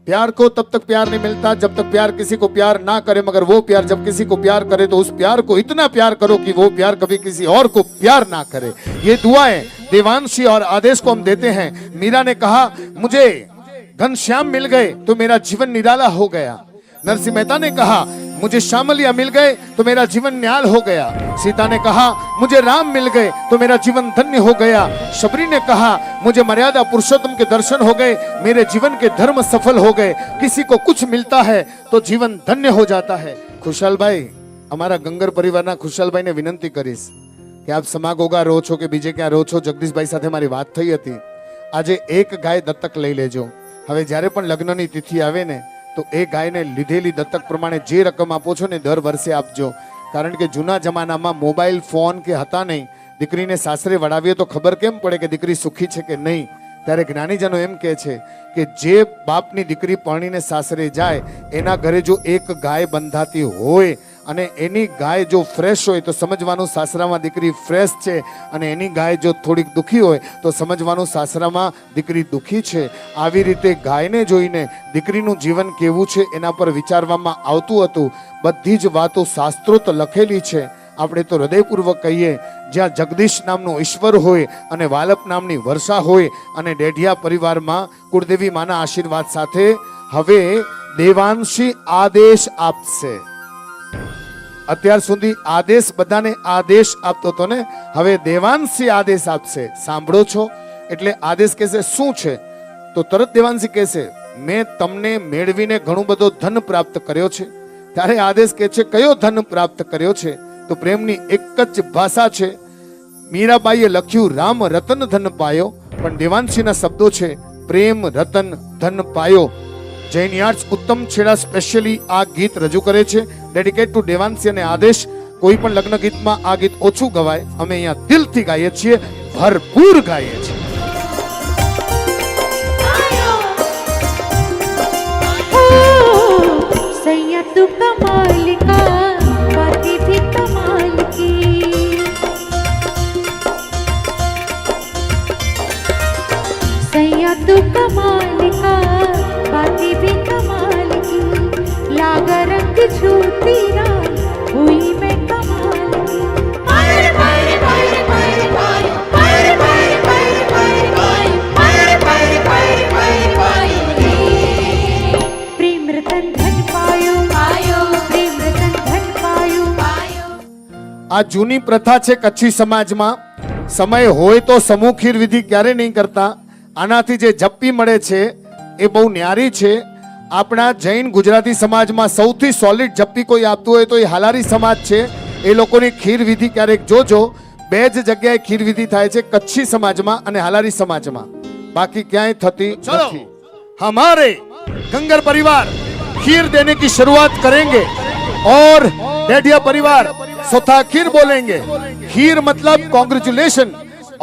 Speaker 1: प्यार को तब तक प्यार नहीं मिलता जब तक प्यार किसी को प्यार ना करे, मगर वो प्यार जब किसी को प्यार करे तो उस प्यार को इतना प्यार करो कि वो प्यार कभी किसी और को प्यार ना करे. ये दुआएं देवांशी और आदेश को हम देते हैं. मीरा ने कहा मुझे घनश्याम मिल गए तो मेरा जीवन निराला हो गया. नरसिंह मेहता ने कहा मुझे श्यामलिया मिल गए तो मेरा जीवन न्याल हो गया. सीता ने कहा मुझे राम मिल गए तो मेरा जीवन धन्य हो गया. शबरी ने कहा मुझे मर्यादा पुरुषोत्तम के दर्शन हो गए, मेरे जीवन के धर्म सफल हो गए. किसी को कुछ मिलता है तो जीवन धन्य हो जाता है. खुशाल भाई, અમારા ગંગર પરિવારના ખુશાલભાઈને વિનંતી કરીશ કે આપ સમાગોગા રહો છો કે બીજે ક્યાં રહો છો, જગદીશભાઈ સાથે મારી વાત થઈ હતી. આજે એક ગાય દત્તક લઈ લેજો. હવે જ્યારે પણ લગ્નની તિથિ આવે ને તો એ ગાયને લીધેલી દત્તક પ્રમાણે જે રકમ આપો છો ને દર વર્ષે આપજો. કારણ કે જૂના જમાનામાં મોબાઈલ ફોન કે હતા નહીં. દીકરીને સાસરે વળાવીએ તો ખબર કેમ પડે કે દીકરી સુખી છે કે નહીં. ત્યારે જ્ઞાનીજનો એમ કહે છે કે જે બાપની દીકરી પરણીને સાસરે જાય એના ઘરે જો એક ગાય બંધાતી હોય અને એની ગાય જો ફ્રેશ હોય તો સમજવાનું સાસરામાં દીકરી ફ્રેશ છે, અને એની ગાય જો થોડીક દુઃખી હોય તો સમજવાનું સાસરામાં દીકરી દુઃખી છે. આવી રીતે ગાયને જોઈને દીકરીનું જીવન કેવું છે એના પર વિચારવામાં આવતું હતું. બધી જ વાતો શાસ્ત્રોત લખેલી છે. આપણે તો હૃદયપૂર્વક કહીએ, જ્યાં જગદીશ નામનો ઈશ્વર હોય અને વાલપ નામની વર્ષા હોય અને ડેઢિયા પરિવારમાં કુળદેવી માના આશીર્વાદ સાથે હવે દેવાંશી આદેશ આપશે. અત્યાર સુધી આદેશ બધાને આદેશ આપતો હતો ને, હવે દેવાંશી આદેશ આપશે. સાંભળો છો? એટલે આદેશ કહેશે શું છે? તો તરત દેવાંશી કહેશે, મેં તમને મેળવીને ઘણું બધો ધન પ્રાપ્ત કર્યો છે. ત્યારે આદેશ કહે છે, કયો ધન પ્રાપ્ત કર્યો છે? તો પ્રેમની એક જ ભાષા છે. મીરાબાઈએ લખ્યું રામ રતન ધન પાયો, પણ દેવાંશીના શબ્દો છે પ્રેમ રતન ધન પાયો. જૈન યાર્ડ્સ ઉત્તમ છેડા સ્પેશિયલી આ ગીત રજૂ કરે છે, ડેડિકેટ ટુ દેવાંશી અને આદેશ. કોઈ પણ લગ્ન ગીતમાં આ ગીત ઓછું ગવાય, અમે અહીંયા દિલથી ગાઈએ છીએ, ભરપૂર ગાઈએ છીએ.
Speaker 6: सैया तू कमाल का बातें भी कमाल की, सैया तू कमाल का बातें भी कमाल की, लागा रंग छूती ना हुई मैं कमाल की. प्रेम रतन धन पायो, प्रेम रतन धन पायो.
Speaker 1: આ જૂની પ્રથા છે કચ્છી સમાજમાં. સમય હોય તો સમૂહ ખીર વિધિ ક્યારે નહીં કરતા. આનાથી જે જપ્પી મળે છે એ બહુ ન્યારી છે. આપણા જૈન ગુજરાતી સમાજમાં સૌથી સોલિડ જપ્પી કોઈ આપતું હોય તો એ હાલારી સમાજ છે. એ લોકોની ખીર વિધિ ક્યારેક જોજો. બે જ જગ્યાએ ખીર વિધિ થાય છે, કચ્છી સમાજમાં અને હાલારી સમાજમાં, બાકી ક્યાંય થતી નથી. हमारे गंगर परिवार खीर देने की शुरुआत करेंगे और डेढ़िया परिवार सोथाखीर बोलेंगे. खीर मतलब कॉन्ग्रेचुलेशन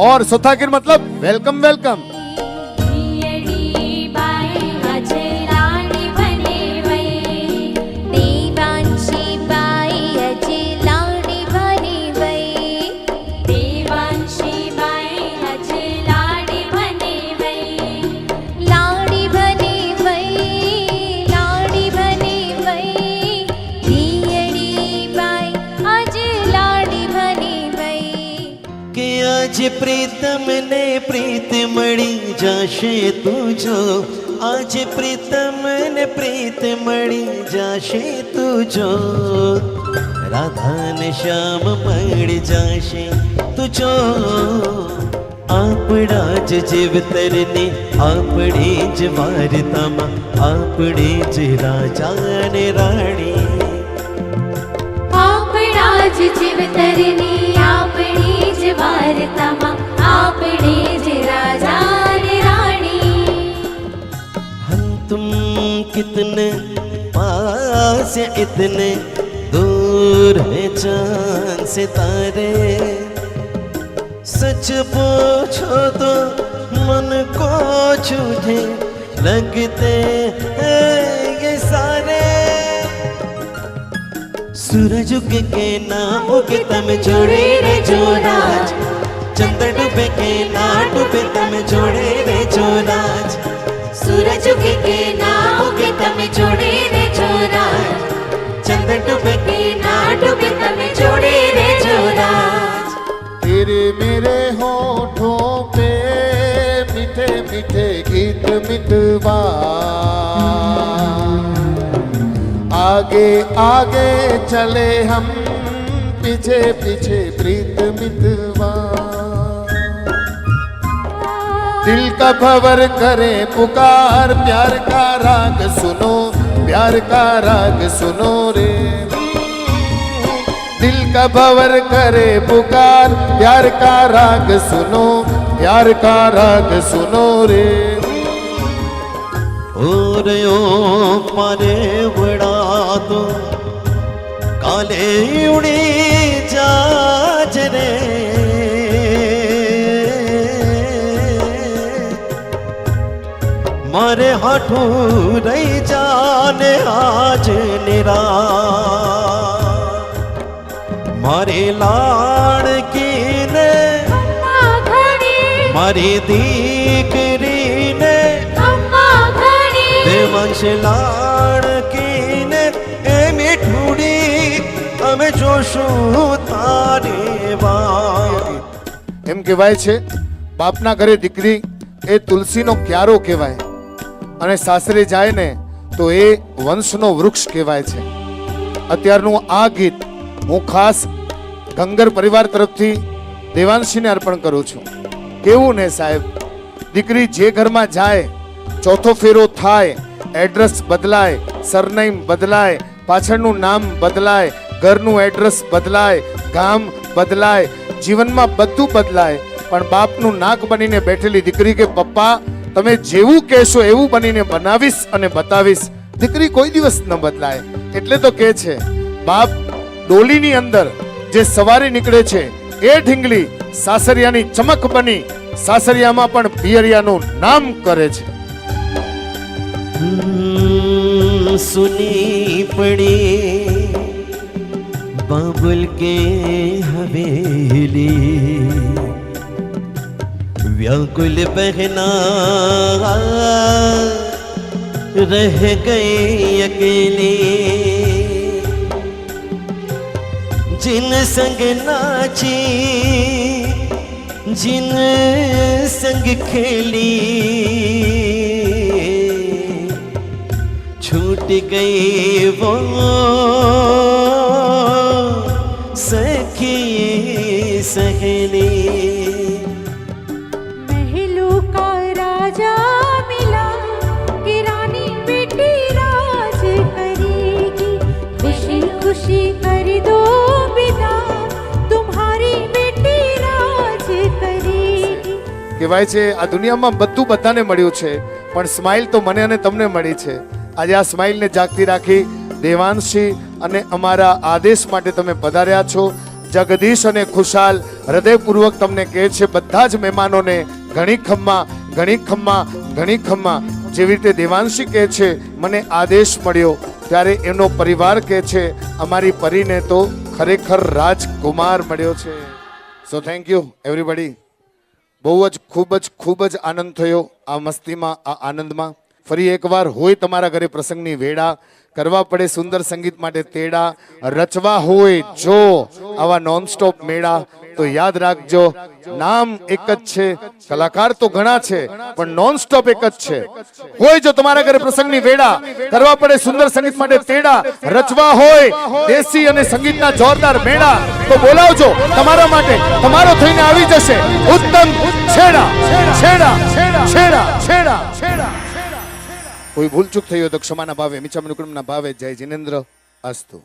Speaker 1: और सोथाखीर मतलब वेलकम वेलकम.
Speaker 2: आज प्रीतम ने प्रीत मળી જશે તુજો, आज प्रीतम ने प्रीत મળી જશે તુજો, રાધા ને શ્યામ મળી જશે તુજો. આપણા જ જીવતરને આપણી જ વાર્તામાં આપણે જ રાજા ને રાણી,
Speaker 4: આપણા જ જીવતરની આપણી જ વાર્તામાં આપણે જ રાજા ને રાણી.
Speaker 2: हम तुम कितने पास हैं इतने दूर है चांद सितारे, सच पूछो तो मन को झूठे लगते हैं ये सारे. सूरज उगे के ना उगे तम जोड़े रे जो राज, चंद्र डूबे के ना डूबे तम जोड़े रे जो राज,
Speaker 4: सूरज उगे के ना उगे તમે જોડે રે જોરાજ, ચંદ્ર ડૂબે કે ના ડૂબે તમે જોડે રે જોરાજ.
Speaker 1: तेरे मेरे होठों पे मीठे मीठे गीत मितवा, आगे आगे चले हम पीछे पीछे प्रीत मितवा. दिल का भंवर करे पुकार, प्यार का राग सुनो, प्यार का राग सुनो रे. दिल का भंवर करे पुकार, प्यार का राग सुनो, प्यार का राग सुनो रे.
Speaker 2: ઓરયો મારે વડા તો કાલે ઉડી જાજ રે, મારે હાઠું રહી જાને આજ નિરા. મારી લાડકીને
Speaker 6: અમ્મા ઘણી
Speaker 2: મારી દીકરીને
Speaker 6: અમ્મા ઘણી
Speaker 2: દેવાંશ લાડકીને એ મીઠુડી અમે જોશું તારી વાત.
Speaker 1: એમ કહેવાય છે બાપના ઘરે દીકરી એ તુલસીનો ક્યારો કહેવાય અને સાસરે જાય ને તો એ વંશનો વૃક્ષ કહેવાય છે. અત્યારનું આ ગીત હું ખાસ ગંગર પરિવાર તરફથી દેવાંશીને અર્પણ કરું છું. કેવું ને સાહેબ, દીકરી જે ઘરમાં જાય ચોથો ફેરો થાય, એડ્રેસ બદલાય, સરનેમ બદલાય, પાછળનું નામ બદલાય, ઘરનું એડ્રેસ બદલાય, ગામ બદલાય, જીવનમાં બધું બદલાય, પણ બાપનું નાક બનીને બેઠેલી દીકરી કે પપ્પા તમે જેવું કહેશો એવું બનીને બનાવીશ અને બતાવીશ. દીકરી કોઈ દિવસ ન બદલાય. એટલે તો કહે છે બાપ ડોલીની અંદર જે સવારે નીકળે છે એ ઢીંગલી સાસરિયાની ચમક બની સાસરિયામાં પણ પિયરિયાનું નામ કરે છે.
Speaker 2: સુની પડી બાબુલ કે હવેલી व्याकुल बहना रह गई अकेली जिन संग नाची जिन संग खेली छूट गई वो सखी सहेली.
Speaker 6: महलों का राजा मिला कि रानी बेटी राज करेगी खुशी खुशी कर दो विदा तुम्हारी बेटी राज करेगी.
Speaker 1: કહેવાય છે આ દુનિયામાં બધું બધાને મળ્યું છે પણ સ્માઇલ તો મને અને તમને મળી છે. આજે આ સ્માઇલને જાગતી રાખી દેવાંશી અને અમારા આદેશ માટે તમે પધાર્યા છો. જગદીશ અને ખુશાલ હૃદયપૂર્વક તમને કહે છે બધા જ મહેમાનોને ઘણી ખમ્મા ઘણી ખમ્મા ઘણી ખમ્મા. જેવી રીતે દેવાંશી કહે છે મને આદેશ મળ્યો ત્યારે એનો પરિવાર કહે છે અમારી પરીને તો ખરેખર રાજકુમાર મળ્યો છે. So thank you everybody. બહુ જ ખૂબ જ આનંદ થયો આ મસ્તીમાં આ આનંદમાં. ફરી એકવાર હોય તમારા ઘરે પ્રસંગની વેળા કરવા પડે સુંદર સંગીત માટે તેડા રચવા હોય જો આવા નોનસ્ટોપ મેળા તો યાદ રાખજો નામ એક જ છે, કલાકાર તો ઘણા છે પણ નોનસ્ટોપ એક જ છે. હોય જો તમારા ઘરે પ્રસંગની વેળા કરવા પડે સુંદર સંગીત માટે તેડા રચવા હોય દેશી અને સંગીતના જોરદાર મેળા તો બોલાવજો તમારા માટે તમારો થઈને આવી જશે ઉત્તમ છેડા છેડા છેડા છેડા છેડા. કોઈ ભૂલ ચૂક થઈ હોય તો ક્ષમાના ભાવે મીઠા મનુક્રમના ભાવે જય જિનેન્દ્ર અસ્તુ.